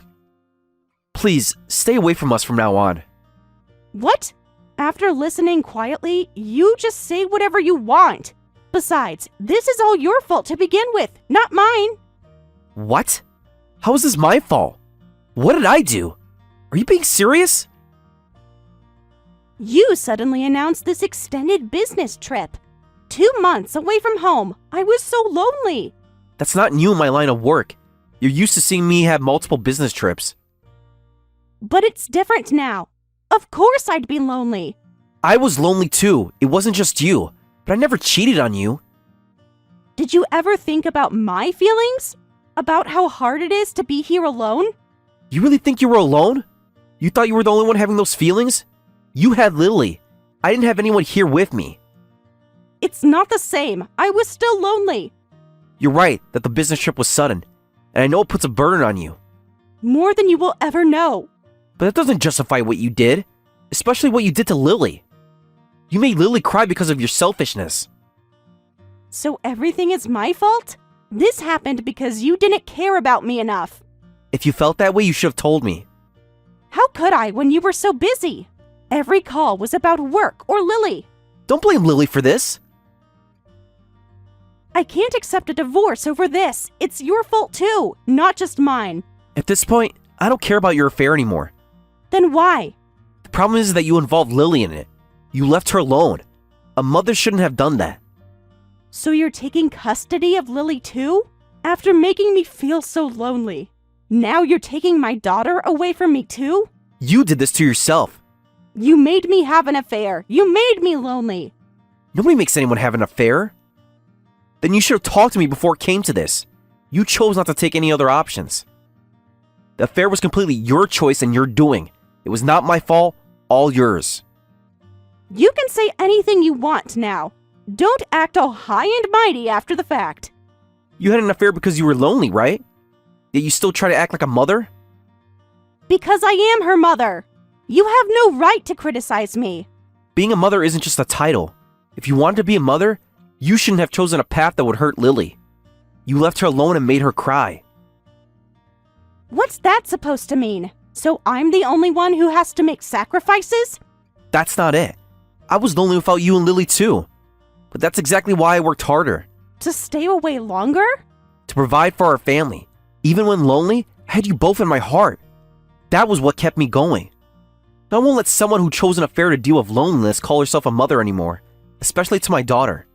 Please, stay away from us from now on. What? After listening quietly, you just say whatever you want. Besides, this is all your fault to begin with, not mine. What? How is this my fault? What did I do? Are you being serious? You suddenly announced this extended business trip. 2 months away from home. I was so lonely. That's not new in my line of work. You're used to seeing me have multiple business trips. But it's different now. Of course I'd be lonely. I was lonely too. It wasn't just you. But I never cheated on you. Did you ever think about my feelings? About how hard it is to be here alone? You really think you were alone? You thought you were the only one having those feelings? You had Lily. I didn't have anyone here with me. It's not the same. I was still lonely. You're right that the business trip was sudden, and I know it puts a burden on you. More than you will ever know. But that doesn't justify what you did, especially what you did to Lily. You made Lily cry because of your selfishness. So everything is my fault? This happened because you didn't care about me enough. If you felt that way, you should have told me. How could I when you were so busy? Every call was about work or Lily. Don't blame Lily for this. I can't accept a divorce over this. It's your fault too, not just mine. At this point, I don't care about your affair anymore. Then why? The problem is that you involved Lily in it. You left her alone. A mother shouldn't have done that. So you're taking custody of Lily too? After making me feel so lonely. Now you're taking my daughter away from me too? You did this to yourself. You made me have an affair. You made me lonely. Nobody makes anyone have an affair. Then you should have talked to me before it came to this. You chose not to take any other options. The affair was completely your choice and your doing. It was not my fault, all yours. You can say anything you want now. Don't act all high and mighty after the fact. You had an affair because you were lonely, right? Yet you still try to act like a mother? Because I am her mother. You have no right to criticize me. Being a mother isn't just a title. If you wanted to be a mother, you shouldn't have chosen a path that would hurt Lily. You left her alone and made her cry. What's that supposed to mean? So I'm the only one who has to make sacrifices? That's not it. I was lonely without you and Lily too. But that's exactly why I worked harder. To stay away longer? To provide for our family. Even when lonely, I had you both in my heart. That was what kept me going. I won't let someone who chose an affair to deal with loneliness call herself a mother anymore, especially to my daughter.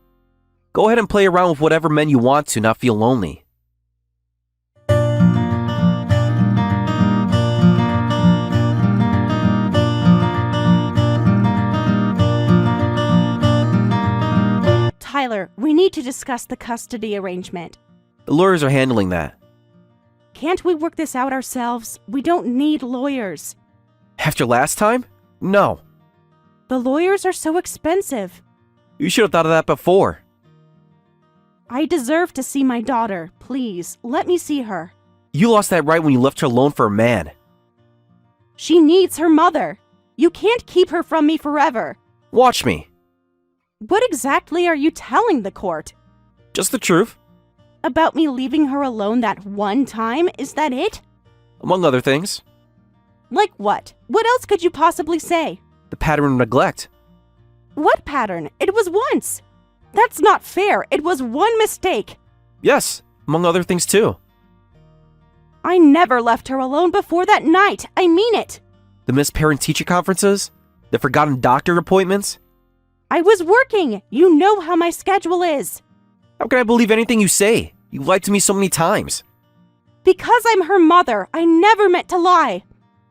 Go ahead and play around with whatever men you want to not feel lonely. Tyler, we need to discuss the custody arrangement. The lawyers are handling that. Can't we work this out ourselves? We don't need lawyers. After last time? No. The lawyers are so expensive. You should have thought of that before. I deserve to see my daughter. Please, let me see her. You lost that right when you left her alone for a man. She needs her mother. You can't keep her from me forever. Watch me. What exactly are you telling the court? Just the truth. About me leaving her alone that one time? Is that it? Among other things. Like what? What else could you possibly say? The pattern of neglect. What pattern? It was once. That's not fair. It was one mistake. Yes, among other things too. I never left her alone before that night. I mean it. The missed parent-teacher conferences? The forgotten doctor appointments? I was working. You know how my schedule is. How can I believe anything you say? You lied to me so many times. Because I'm her mother, I never meant to lie.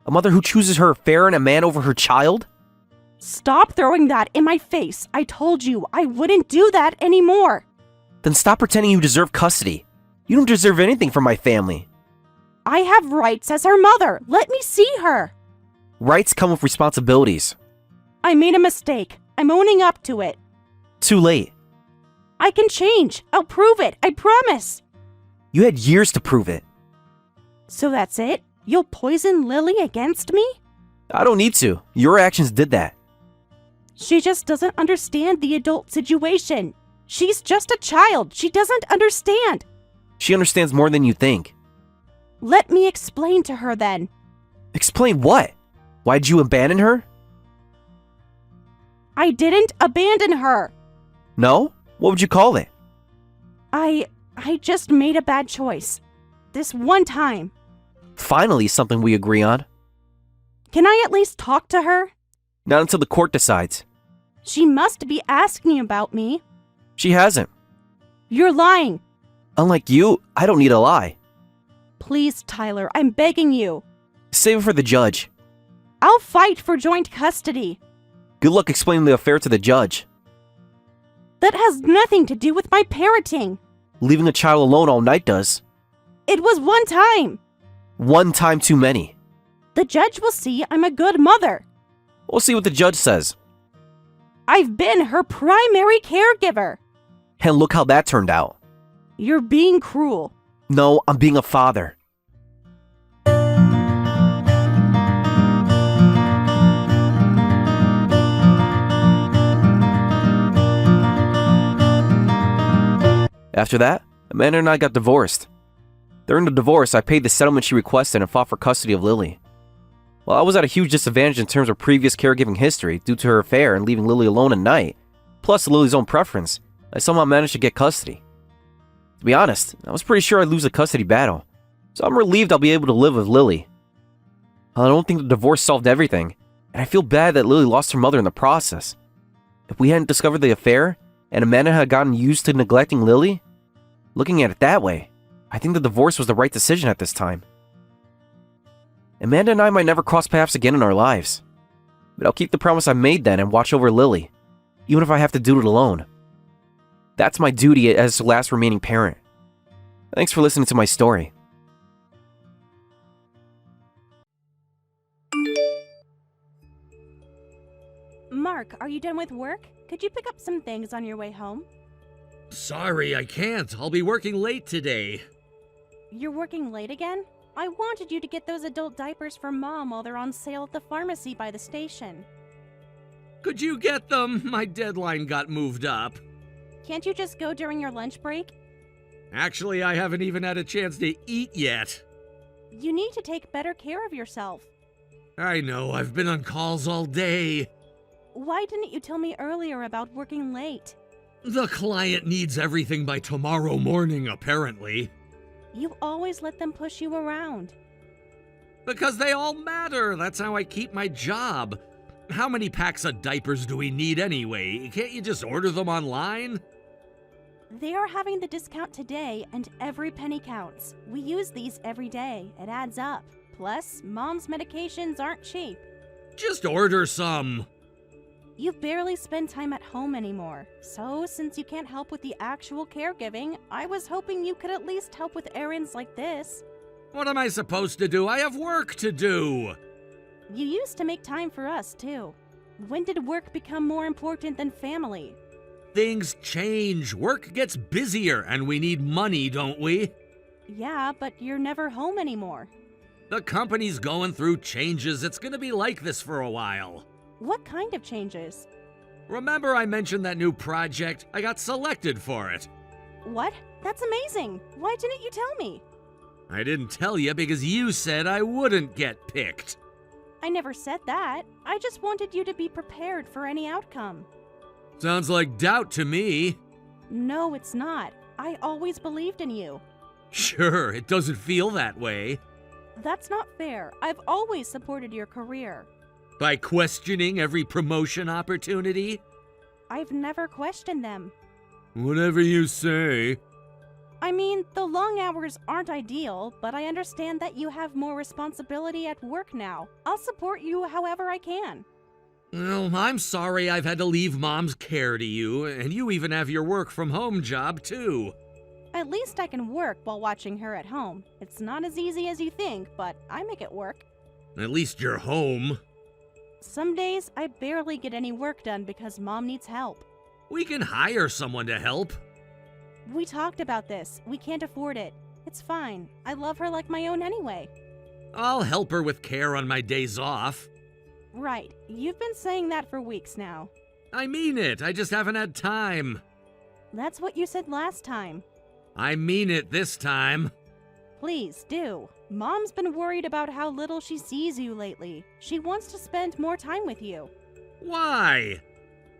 A mother who chooses her affair and a man over her child? Stop throwing that in my face. I told you I wouldn't do that anymore. Then stop pretending you deserve custody. You don't deserve anything from my family. I have rights as her mother. Let me see her. Rights come with responsibilities. I made a mistake. I'm owning up to it. Too late. I can change. I'll prove it. I promise. You had years to prove it. So that's it? You'll poison Lily against me? I don't need to. Your actions did that. She just doesn't understand the adult situation. She's just a child. She doesn't understand. She understands more than you think. Let me explain to her then. Explain what? Why'd you abandon her? I didn't abandon her. No? What would you call it? I just made a bad choice. This one time. Finally, something we agree on. Can I at least talk to her? Not until the court decides. She must be asking about me. She hasn't. You're lying. Unlike you, I don't need a lie. Please, Tyler, I'm begging you. Save it for the judge. I'll fight for joint custody. Good luck explaining the affair to the judge. That has nothing to do with my parenting. Leaving a child alone all night does. It was one time. One time too many. The judge will see I'm a good mother. We'll see what the judge says. I've been her primary caregiver. And look how that turned out. You're being cruel. No, I'm being a father. After that, Amanda and I got divorced. During the divorce, I paid the settlement she requested and fought for custody of Lily. While I was at a huge disadvantage in terms of previous caregiving history due to her affair and leaving Lily alone at night, plus Lily's own preference, I somehow managed to get custody. To be honest, I was pretty sure I'd lose the custody battle, so I'm relieved I'll be able to live with Lily. I don't think the divorce solved everything, and I feel bad that Lily lost her mother in the process. If we hadn't discovered the affair, and Amanda had gotten used to neglecting Lily, looking at it that way, I think the divorce was the right decision at this time. Amanda and I might never cross paths again in our lives, but I'll keep the promise I made then and watch over Lily, even if I have to do it alone. That's my duty as the last remaining parent. Thanks for listening to my story. Mark, are you done with work? Could you pick up some things on your way home? Sorry, I can't. I'll be working late today. You're working late again? I wanted you to get those adult diapers for Mom while they're on sale at the pharmacy by the station. Could you get them? My deadline got moved up. Can't you just go during your lunch break? Actually, I haven't even had a chance to eat yet. You need to take better care of yourself. I know, I've been on calls all day. Why didn't you tell me earlier about working late? The client needs everything by tomorrow morning, apparently. You always let them push you around. Because they all matter. That's how I keep my job. How many packs of diapers do we need anyway? Can't you just order them online? They are having the discount today, and every penny counts. We use these every day. It adds up. Plus, Mom's medications aren't cheap. Just order some. You barely spend time at home anymore. So, since you can't help with the actual caregiving, I was hoping you could at least help with errands like this. What am I supposed to do? I have work to do. You used to make time for us, too. When did work become more important than family? Things change. Work gets busier, and we need money, don't we? Yeah, but you're never home anymore. The company's going through changes. It's gonna be like this for a while. What kind of changes? Remember I mentioned that new project? I got selected for it. What? That's amazing. Why didn't you tell me? I didn't tell you because you said I wouldn't get picked. I never said that. I just wanted you to be prepared for any outcome. Sounds like doubt to me. No, it's not. I always believed in you. Sure, it doesn't feel that way. That's not fair. I've always supported your career. By questioning every promotion opportunity? I've never questioned them. Whatever you say. I mean, the long hours aren't ideal, but I understand that you have more responsibility at work now. I'll support you however I can. Well, I'm sorry I've had to leave Mom's care to you, and you even have your work from home job, too. At least I can work while watching her at home. It's not as easy as you think, but I make it work. At least you're home. Some days, I barely get any work done because Mom needs help. We can hire someone to help. We talked about this. We can't afford it. It's fine. I love her like my own anyway. I'll help her with care on my days off. Right. You've been saying that for weeks now. I mean it, I just haven't had time. That's what you said last time. I mean it this time. Please do. Mom's been worried about how little she sees you lately. She wants to spend more time with you. Why?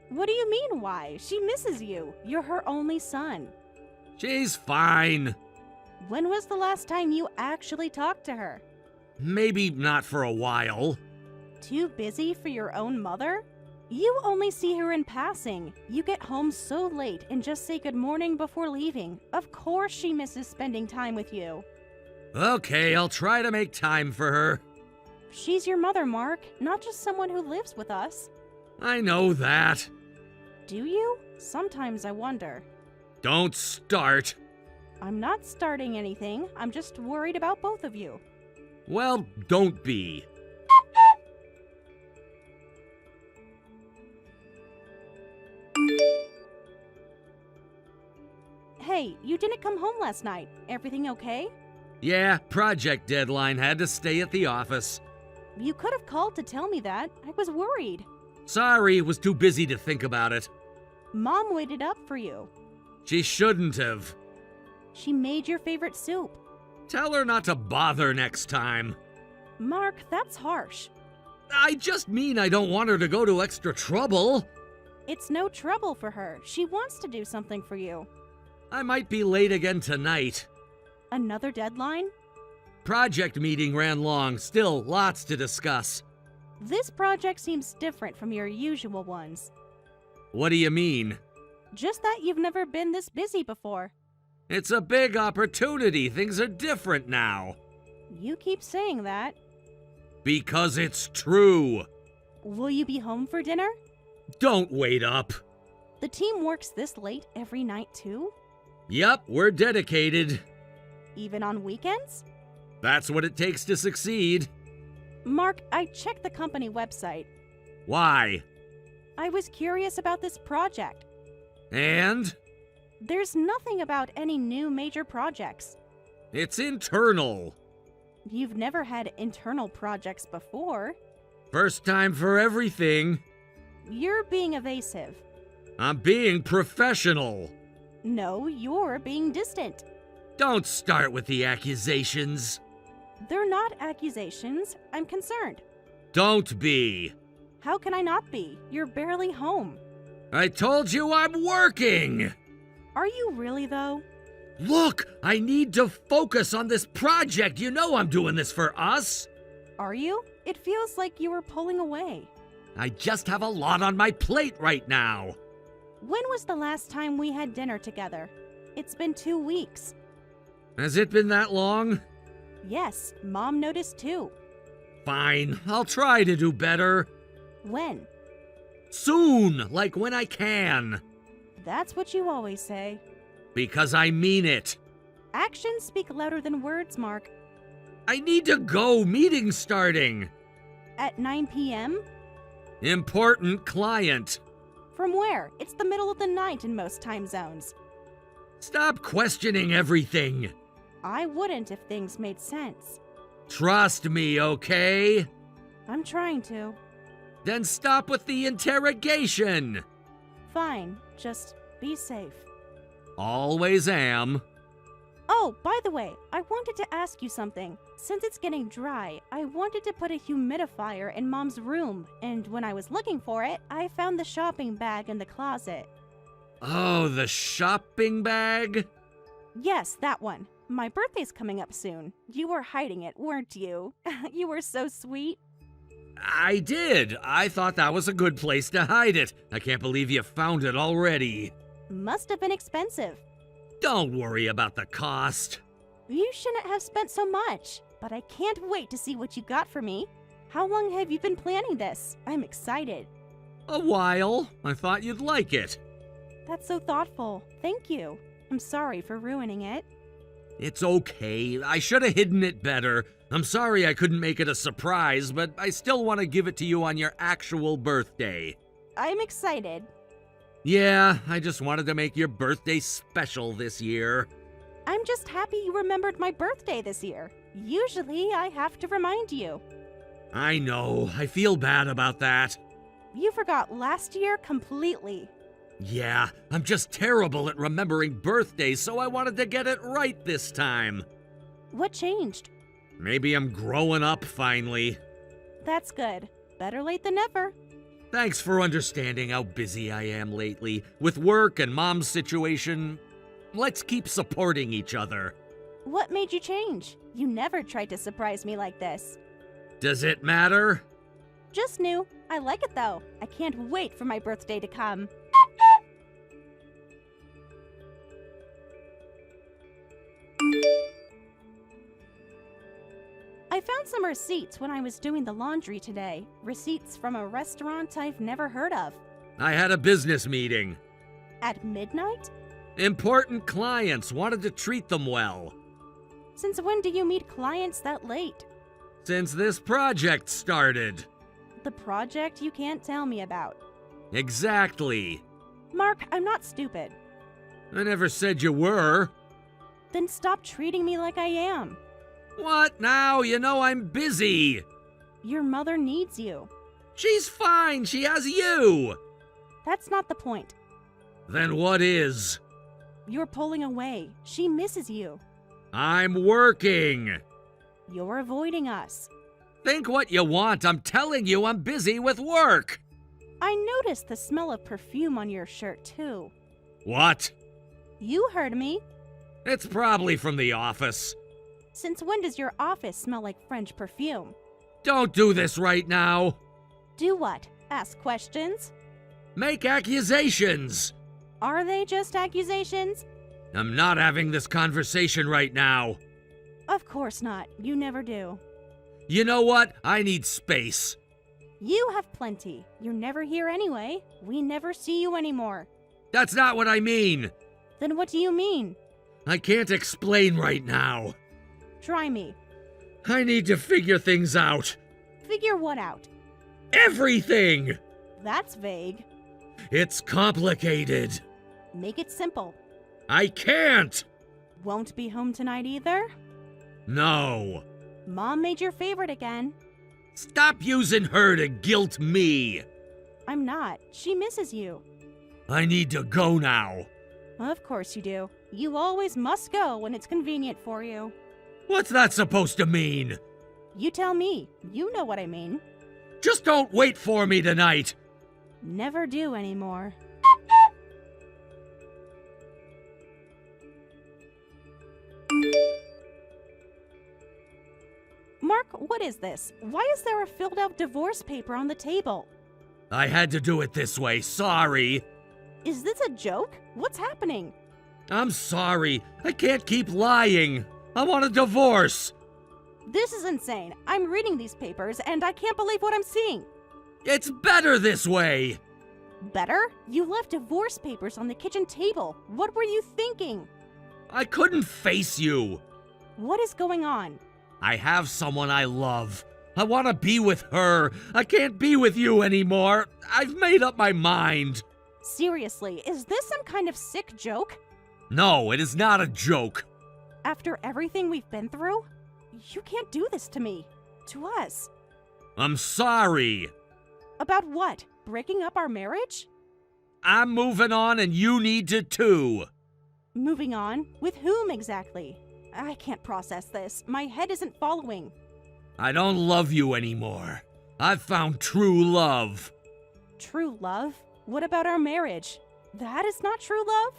What do you mean, why? She misses you. You're her only son. She's fine. When was the last time you actually talked to her? Maybe not for a while. Too busy for your own mother? You only see her in passing. You get home so late and just say good morning before leaving. Of course she misses spending time with you. Okay, I'll try to make time for her. She's your mother, Mark, not just someone who lives with us. I know that. Do you? Sometimes I wonder. Don't start. I'm not starting anything. I'm just worried about both of you. Well, don't be. Hey, you didn't come home last night. Everything okay? Yeah, project deadline, had to stay at the office. You could have called to tell me that. I was worried. Sorry, was too busy to think about it. Mom waited up for you. She shouldn't have. She made your favorite soup. Tell her not to bother next time. Mark, that's harsh. I just mean I don't want her to go to extra trouble. It's no trouble for her. She wants to do something for you. I might be late again tonight. Another deadline? Project meeting ran long, still lots to discuss. This project seems different from your usual ones. What do you mean? Just that you've never been this busy before. It's a big opportunity. Things are different now. You keep saying that. Because it's true. Will you be home for dinner? Don't wait up. The team works this late every night too? Yup, we're dedicated. Even on weekends? That's what it takes to succeed. Mark, I checked the company website. Why? I was curious about this project. And? There's nothing about any new major projects. It's internal. You've never had internal projects before. First time for everything. You're being evasive. I'm being professional. No, you're being distant. Don't start with the accusations. They're not accusations. I'm concerned. Don't be. How can I not be? You're barely home. I told you I'm working! Are you really, though? Look, I need to focus on this project. You know I'm doing this for us. Are you? It feels like you were pulling away. I just have a lot on my plate right now. When was the last time we had dinner together? It's been 2 weeks. Has it been that long? Yes, Mom noticed too. Fine, I'll try to do better. When? Soon, like when I can. That's what you always say. Because I mean it. Actions speak louder than words, Mark. I need to go, meeting's starting. At 9 p.m.? Important client. From where? It's the middle of the night in most time zones. Stop questioning everything. I wouldn't if things made sense. Trust me, okay? I'm trying to. Then stop with the interrogation. Fine, just be safe. Always am. Oh, by the way, I wanted to ask you something. Since it's getting dry, I wanted to put a humidifier in Mom's room, and when I was looking for it, I found the shopping bag in the closet. Oh, the shopping bag? Yes, that one. My birthday's coming up soon. You were hiding it, weren't you? You were so sweet. I did. I thought that was a good place to hide it. I can't believe you found it already. Must have been expensive. Don't worry about the cost. You shouldn't have spent so much, but I can't wait to see what you got for me. How long have you been planning this? I'm excited. A while. I thought you'd like it. That's so thoughtful. Thank you. I'm sorry for ruining it. It's okay. I should have hidden it better. I'm sorry I couldn't make it a surprise, but I still want to give it to you on your actual birthday. I'm excited. Yeah, I just wanted to make your birthday special this year. I'm just happy you remembered my birthday this year. Usually, I have to remind you. I know. I feel bad about that. You forgot last year completely. Yeah, I'm just terrible at remembering birthdays, so I wanted to get it right this time. What changed? Maybe I'm growing up finally. That's good. Better late than never. Thanks for understanding how busy I am lately. With work and Mom's situation, let's keep supporting each other. What made you change? You never tried to surprise me like this. Does it matter? Just new. I like it though. I can't wait for my birthday to come. I found some receipts when I was doing the laundry today. Receipts from a restaurant I've never heard of. I had a business meeting. At midnight? Important clients, wanted to treat them well. Since when do you meet clients that late? Since this project started. The project you can't tell me about. Exactly. Mark, I'm not stupid. I never said you were. Then stop treating me like I am. What now? You know I'm busy. Your mother needs you. She's fine. She has you. That's not the point. Then what is? You're pulling away. She misses you. I'm working. You're avoiding us. Think what you want. I'm telling you I'm busy with work. I noticed the smell of perfume on your shirt, too. What? You heard me. It's probably from the office. Since when does your office smell like French perfume? Don't do this right now. Do what? Ask questions? Make accusations. Are they just accusations? I'm not having this conversation right now. Of course not. You never do. You know what? I need space. You have plenty. You're never here anyway. We never see you anymore. That's not what I mean. Then what do you mean? I can't explain right now. Try me. I need to figure things out. Figure what out? Everything! That's vague. It's complicated. Make it simple. I can't! Won't be home tonight either? No. Mom made your favorite again. Stop using her to guilt me. I'm not. She misses you. I need to go now. Of course you do. You always must go when it's convenient for you. What's that supposed to mean? You tell me. You know what I mean. Just don't wait for me tonight. Never do anymore. Mark, what is this? Why is there a filled out divorce paper on the table? I had to do it this way. Sorry. Is this a joke? What's happening? I'm sorry. I can't keep lying. I want a divorce. This is insane. I'm reading these papers and I can't believe what I'm seeing. It's better this way. Better? You left divorce papers on the kitchen table. What were you thinking? I couldn't face you. What is going on? I have someone I love. I want to be with her. I can't be with you anymore. I've made up my mind. Seriously, is this some kind of sick joke? No, it is not a joke. After everything we've been through? You can't do this to me. To us. I'm sorry. About what? Breaking up our marriage? I'm moving on and you need to too. Moving on? With whom exactly? I can't process this. My head isn't following. I don't love you anymore. I've found true love. True love? What about our marriage? That is not true love?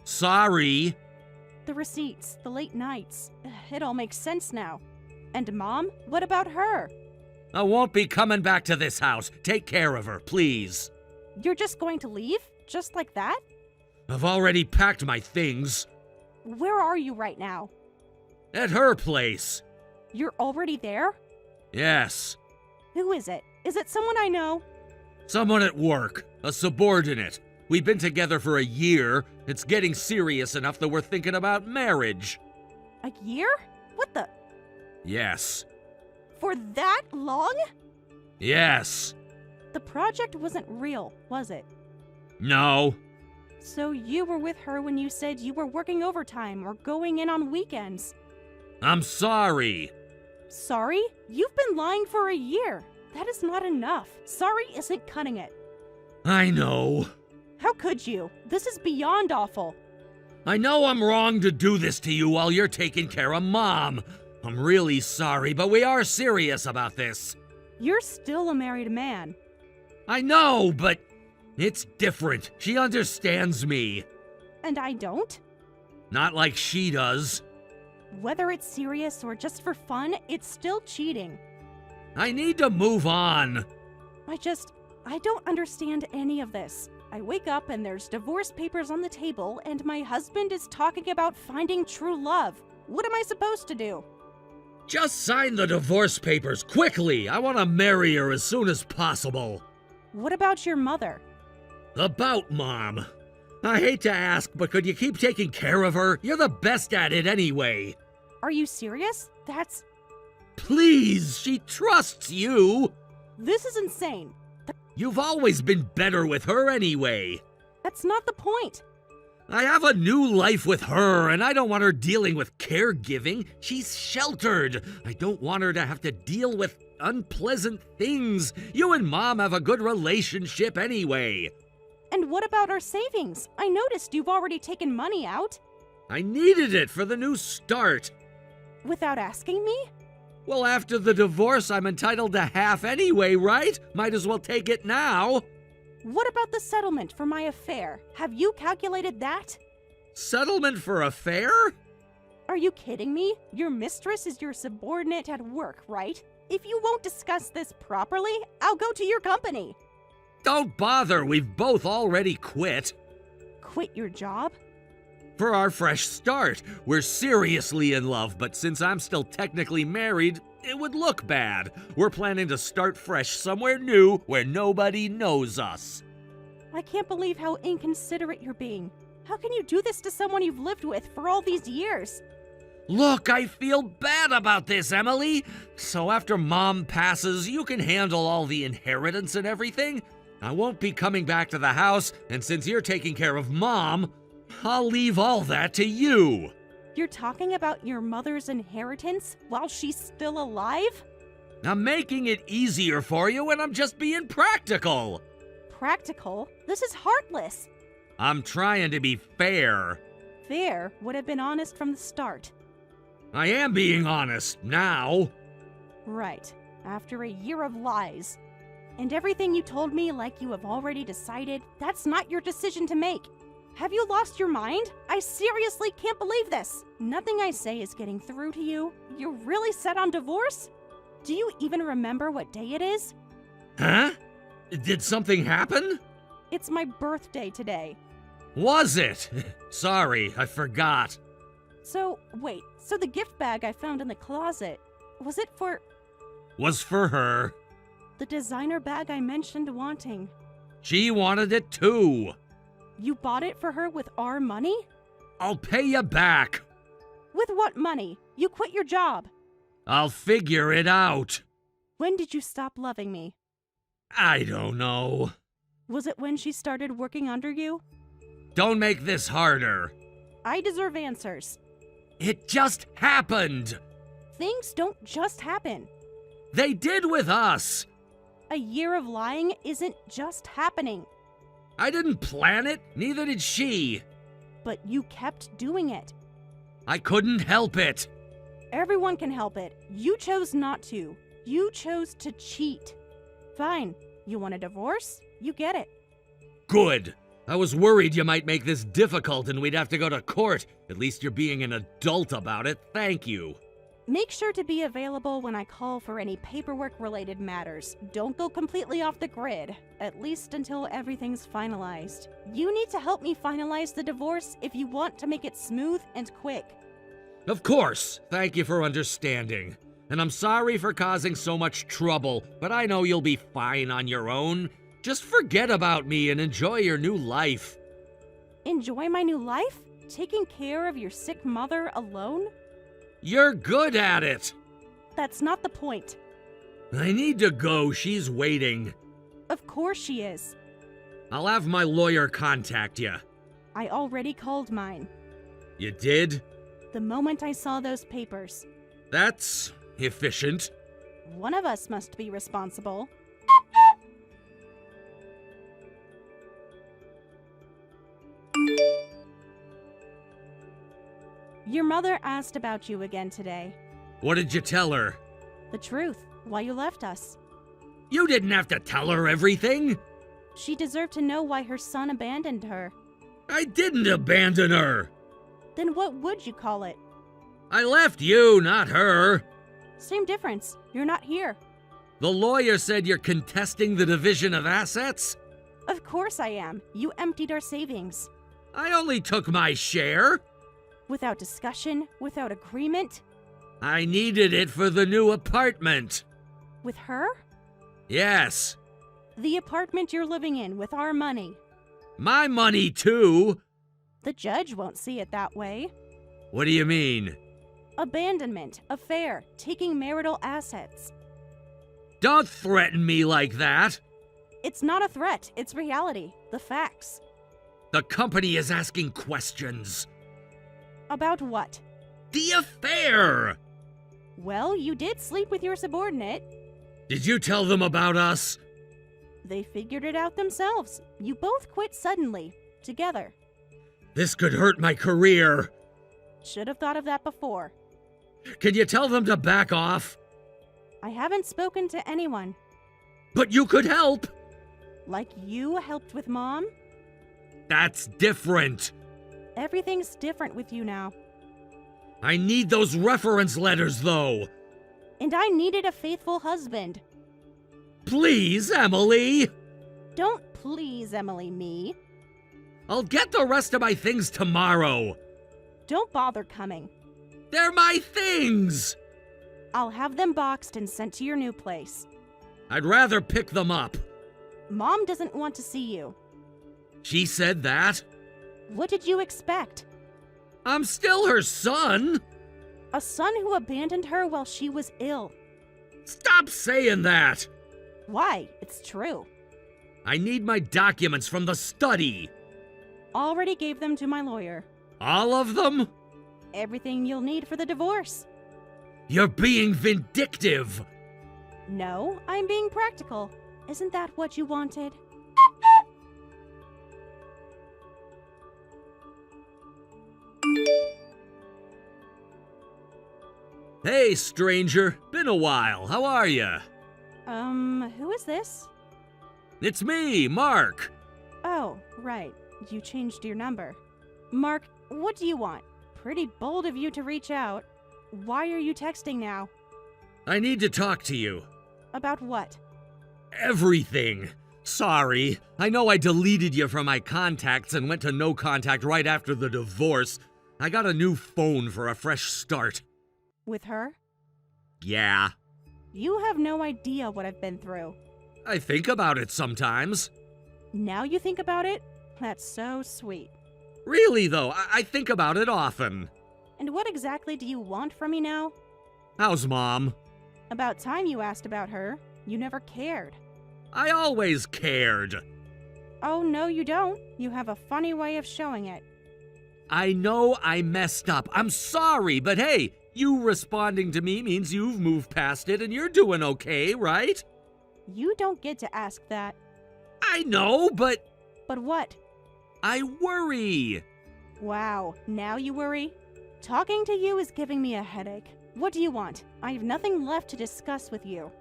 Sorry. The receipts, the late nights. It all makes sense now. And Mom? What about her? I won't be coming back to this house. Take care of her, please. You're just going to leave? Just like that? I've already packed my things. Where are you right now? At her place. You're already there? Yes. Who is it? Is it someone I know? Someone at work. A subordinate. We've been together for a year. It's getting serious enough that we're thinking about marriage. A year? What the? Yes. For that long? Yes. The project wasn't real, was it? No. So you were with her when you said you were working overtime or going in on weekends. I'm sorry. Sorry? You've been lying for a year. That is not enough. Sorry isn't cutting it. I know. How could you? This is beyond awful. I know I'm wrong to do this to you while you're taking care of Mom. I'm really sorry, but we are serious about this. You're still a married man. I know, but it's different. She understands me. And I don't? Not like she does. Whether it's serious or just for fun, it's still cheating. I need to move on. I don't understand any of this. I wake up and there's divorce papers on the table and my husband is talking about finding true love. What am I supposed to do? Just sign the divorce papers quickly. I want to marry her as soon as possible. What about your mother? About Mom. I hate to ask, but could you keep taking care of her? You're the best at it anyway. Are you serious? Please, she trusts you. This is insane. You've always been better with her anyway. That's not the point. I have a new life with her, and I don't want her dealing with caregiving. She's sheltered. I don't want her to have to deal with unpleasant things. You and Mom have a good relationship anyway. And what about our savings? I noticed you've already taken money out. I needed it for the new start. Without asking me? Well, after the divorce, I'm entitled to half anyway, right? Might as well take it now. What about the settlement for my affair? Have you calculated that? Settlement for affair? Are you kidding me? Your mistress is your subordinate at work, right? If you won't discuss this properly, I'll go to your company. Don't bother, we've both already quit. Quit your job? For our fresh start. We're seriously in love, but since I'm still technically married, it would look bad. We're planning to start fresh somewhere new where nobody knows us. I can't believe how inconsiderate you're being. How can you do this to someone you've lived with for all these years? Look, I feel bad about this, Emily. So after Mom passes, you can handle all the inheritance and everything. I won't be coming back to the house, and since you're taking care of Mom, I'll leave all that to you. You're talking about your mother's inheritance while she's still alive? I'm making it easier for you, and I'm just being practical. Practical? This is heartless. I'm trying to be fair. Fair would have been honest from the start. I am being honest now. Right. After a year of lies. And everything you told me like you have already decided, that's not your decision to make. Have you lost your mind? I seriously can't believe this. Nothing I say is getting through to you. You're really set on divorce? Do you even remember what day it is? Huh? Did something happen? It's my birthday today. Was it? Sorry, I forgot. So the gift bag I found in the closet, was it for Was for her. the designer bag I mentioned wanting? She wanted it too. You bought it for her with our money? I'll pay you back. With what money? You quit your job. I'll figure it out. When did you stop loving me? I don't know. Was it when she started working under you? Don't make this harder. I deserve answers. It just happened. Things don't just happen. They did with us. A year of lying isn't just happening. I didn't plan it, neither did she. But you kept doing it. I couldn't help it. Everyone can help it. You chose not to. You chose to cheat. Fine. You want a divorce? You get it. Good. I was worried you might make this difficult and we'd have to go to court. At least you're being an adult about it. Thank you. Make sure to be available when I call for any paperwork-related matters. Don't go completely off the grid, at least until everything's finalized. You need to help me finalize the divorce if you want to make it smooth and quick. Of course. Thank you for understanding. And I'm sorry for causing so much trouble, but I know you'll be fine on your own. Just forget about me and enjoy your new life. Enjoy my new life? Taking care of your sick mother alone? You're good at it. That's not the point. I need to go. She's waiting. Of course she is. I'll have my lawyer contact you. I already called mine. You did? The moment I saw those papers. That's efficient. One of us must be responsible. Your mother asked about you again today. What did you tell her? The truth, why you left us. You didn't have to tell her everything. She deserved to know why her son abandoned her. I didn't abandon her. Then what would you call it? I left you, not her. Same difference. You're not here. The lawyer said you're contesting the division of assets? Of course I am. You emptied our savings. I only took my share. Without discussion, without agreement. I needed it for the new apartment. With her? Yes. The apartment you're living in with our money. My money, too. The judge won't see it that way. What do you mean? Abandonment, affair, taking marital assets. Don't threaten me like that. It's not a threat, it's reality. The facts. The company is asking questions. About what? The affair! Well, you did sleep with your subordinate. Did you tell them about us? They figured it out themselves. You both quit suddenly, together. This could hurt my career. Should have thought of that before. Can you tell them to back off? I haven't spoken to anyone. But you could help. Like you helped with Mom? That's different. Everything's different with you now. I need those reference letters, though. And I needed a faithful husband. Please, Emily. Don't please, Emily, me. I'll get the rest of my things tomorrow. Don't bother coming. They're my things. I'll have them boxed and sent to your new place. I'd rather pick them up. Mom doesn't want to see you. She said that? What did you expect? I'm still her son. A son who abandoned her while she was ill. Stop saying that. Why? It's true. I need my documents from the study. Already gave them to my lawyer. All of them? Everything you'll need for the divorce. You're being vindictive. No, I'm being practical. Isn't that what you wanted? Hey, stranger. Been a while. How are ya? Who is this? It's me, Mark. Oh, right. You changed your number. Mark, what do you want? Pretty bold of you to reach out. Why are you texting now? I need to talk to you. About what? Everything. Sorry. I know I deleted you from my contacts and went to no contact right after the divorce. I got a new phone for a fresh start. With her? Yeah. You have no idea what I've been through. I think about it sometimes. Now you think about it? That's so sweet. Really, though, I think about it often. And what exactly do you want from me now? How's Mom? About time you asked about her. You never cared. I always cared. Oh, no, you don't. You have a funny way of showing it. I know I messed up. I'm sorry, but hey, you responding to me means you've moved past it and you're doing okay, right? You don't get to ask that. I know, but But what? I worry. Wow, now you worry? Talking to you is giving me a headache. What do you want? I have nothing left to discuss with you.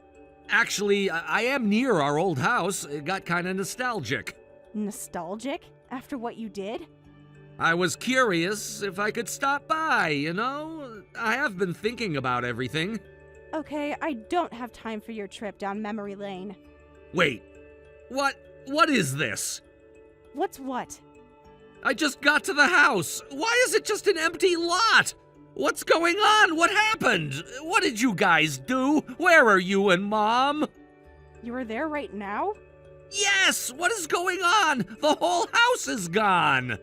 Actually, I am near our old house. It got kind of nostalgic. Nostalgic? After what you did? I was curious if I could stop by, you know? I have been thinking about everything. Okay, I don't have time for your trip down memory lane. Wait, what is this? What's what? I just got to the house. Why is it just an empty lot? What's going on? What happened? What did you guys do? Where are you and Mom? You are there right now? Yes! What is going on? The whole house is gone!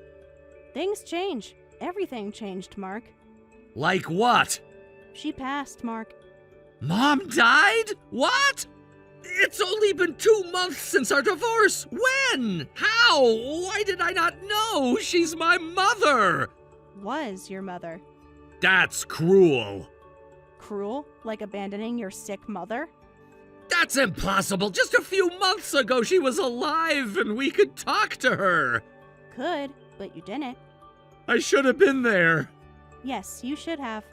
Things change. Everything changed, Mark. Like what? She passed, Mark. Mom died? What? It's only been 2 months since our divorce. When? How? Why did I not know? She's my mother. Was your mother. That's cruel. Cruel? Like abandoning your sick mother? That's impossible. Just a few months ago she was alive and we could talk to her. Could, but you didn't. I should have been there. Yes, you should have.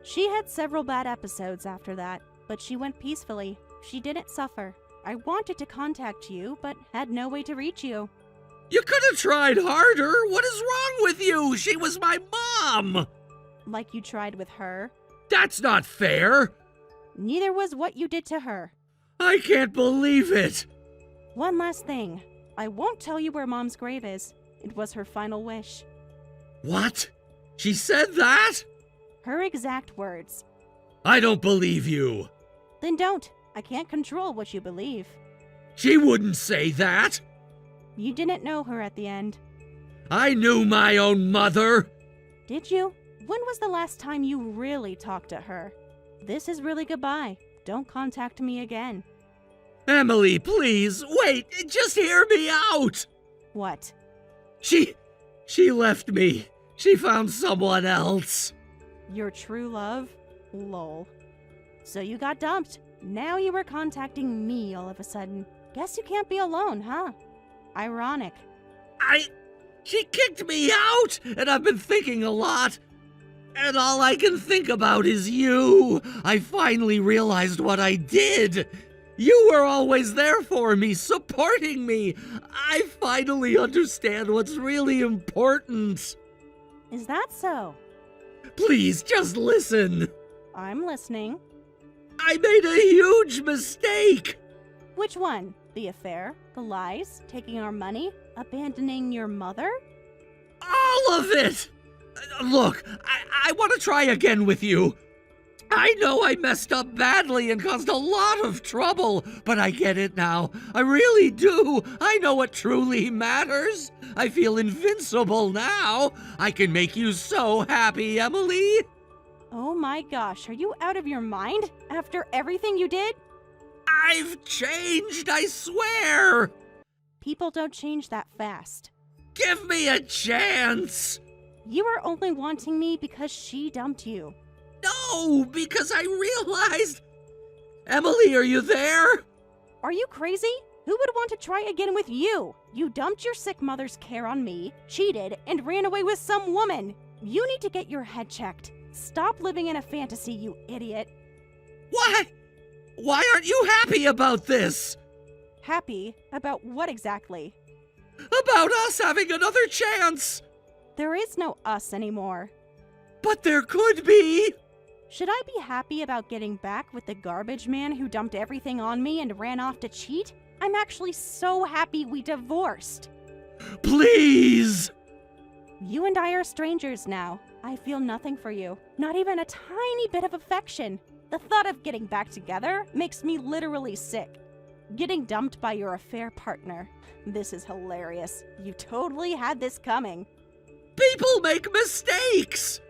She had several bad episodes after that, but she went peacefully. She didn't suffer. I wanted to contact you, but had no way to reach you. You could have tried harder. What is wrong with you? She was my mom. Like you tried with her. That's not fair. Neither was what you did to her. I can't believe it. One last thing. I won't tell you where Mom's grave is. It was her final wish. What? She said that? Her exact words. I don't believe you. Then don't. I can't control what you believe. She wouldn't say that. You didn't know her at the end. I knew my own mother. Did you? When was the last time you really talked to her? This is really goodbye. Don't contact me again. Emily, please, wait, just hear me out. What? She left me. She found someone else. Your true love? Lol. So you got dumped. Now you were contacting me all of a sudden. Guess you can't be alone, huh? Ironic. She kicked me out, and I've been thinking a lot. And all I can think about is you. I finally realized what I did. You were always there for me, supporting me. I finally understand what's really important. Is that so? Please, just listen. I'm listening. I made a huge mistake. Which one? The affair? The lies? Taking our money? Abandoning your mother? All of it! Look, I want to try again with you. I know I messed up badly and caused a lot of trouble, but I get it now. I really do. I know what truly matters. I feel invincible now. I can make you so happy, Emily. Oh my gosh, are you out of your mind? After everything you did? I've changed, I swear. People don't change that fast. Give me a chance. You are only wanting me because she dumped you. No, because I realized... Emily, are you there? Are you crazy? Who would want to try again with you? You dumped your sick mother's care on me, cheated, and ran away with some woman. You need to get your head checked. Stop living in a fantasy, you idiot. What? Why aren't you happy about this? Happy? About what exactly? About us having another chance. There is no us anymore. But there could be. Should I be happy about getting back with the garbage man who dumped everything on me and ran off to cheat? I'm actually so happy we divorced. Please! You and I are strangers now. I feel nothing for you. Not even a tiny bit of affection. The thought of getting back together makes me literally sick. Getting dumped by your affair partner. This is hilarious. You totally had this coming. People make mistakes!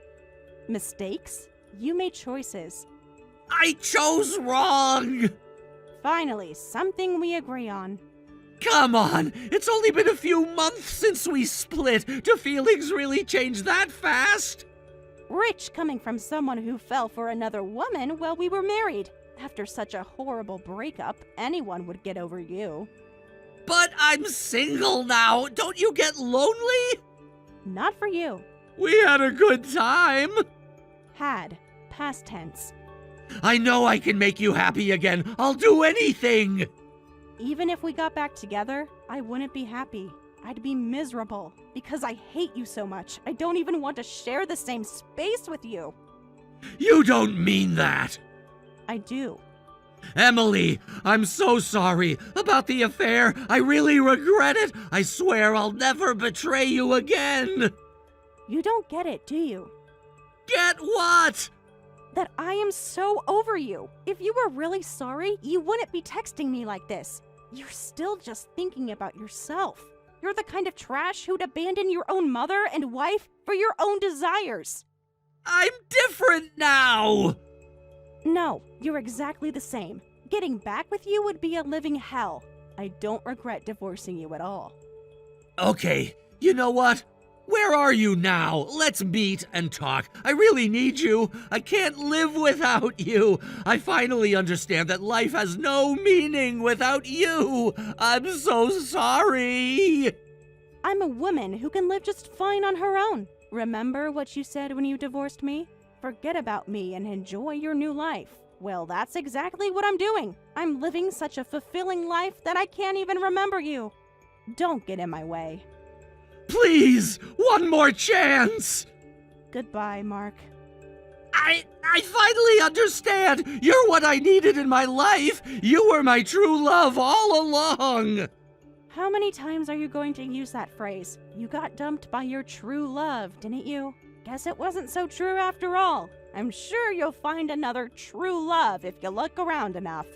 Mistakes? You made choices. I chose wrong! Finally, something we agree on. Come on, it's only been a few months since we split. Do feelings really change that fast? Rich coming from someone who fell for another woman while we were married. After such a horrible breakup, anyone would get over you. But I'm single now. Don't you get lonely? Not for you. We had a good time. Had. Past tense. I know I can make you happy again. I'll do anything. Even if we got back together, I wouldn't be happy. I'd be miserable because I hate you so much. I don't even want to share the same space with you. You don't mean that. I do. Emily, I'm so sorry about the affair. I really regret it. I swear I'll never betray you again. You don't get it, do you? Get what? That I am so over you. If you were really sorry, you wouldn't be texting me like this. You're still just thinking about yourself. You're the kind of trash who'd abandon your own mother and wife for your own desires. I'm different now! No, you're exactly the same. Getting back with you would be a living hell. I don't regret divorcing you at all. Okay, you know what? Where are you now? Let's meet and talk. I really need you. I can't live without you. I finally understand that life has no meaning without you. I'm so sorry. I'm a woman who can live just fine on her own. Remember what you said when you divorced me? Forget about me and enjoy your new life. Well, that's exactly what I'm doing. I'm living such a fulfilling life that I can't even remember you. Don't get in my way. Please, one more chance. Goodbye, Mark. I finally understand. You're what I needed in my life. You were my true love all along. How many times are you going to use that phrase? You got dumped by your true love, didn't you? Guess it wasn't so true after all. I'm sure you'll find another true love if you look around enough.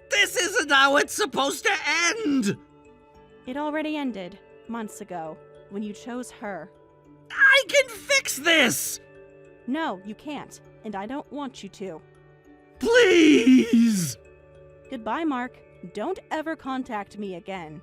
This isn't how it's supposed to end. It already ended, months ago, when you chose her. I can fix this. No, you can't, and I don't want you to. Please. Goodbye, Mark. Don't ever contact me again.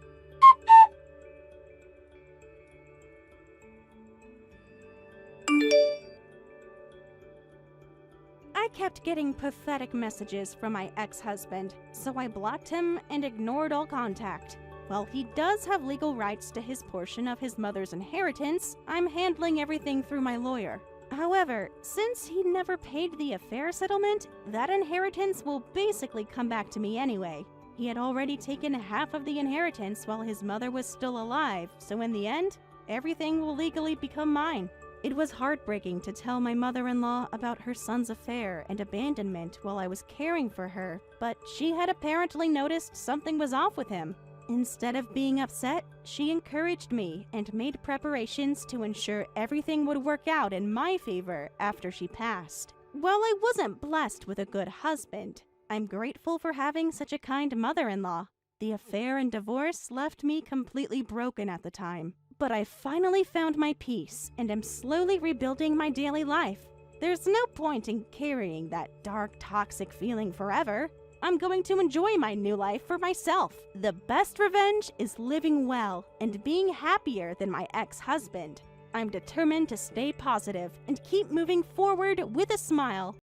I kept getting pathetic messages from my ex-husband, so I blocked him and ignored all contact. While he does have legal rights to his portion of his mother's inheritance, I'm handling everything through my lawyer. However, since he never paid the affair settlement, that inheritance will basically come back to me anyway. He had already taken half of the inheritance while his mother was still alive, so in the end, everything will legally become mine. It was heartbreaking to tell my mother-in-law about her son's affair and abandonment while I was caring for her, but she had apparently noticed something was off with him. Instead of being upset, she encouraged me and made preparations to ensure everything would work out in my favor after she passed. While I wasn't blessed with a good husband, I'm grateful for having such a kind mother-in-law. The affair and divorce left me completely broken at the time. But I finally found my peace and am slowly rebuilding my daily life. There's no point in carrying that dark, toxic feeling forever. I'm going to enjoy my new life for myself. The best revenge is living well and being happier than my ex-husband. I'm determined to stay positive and keep moving forward with a smile.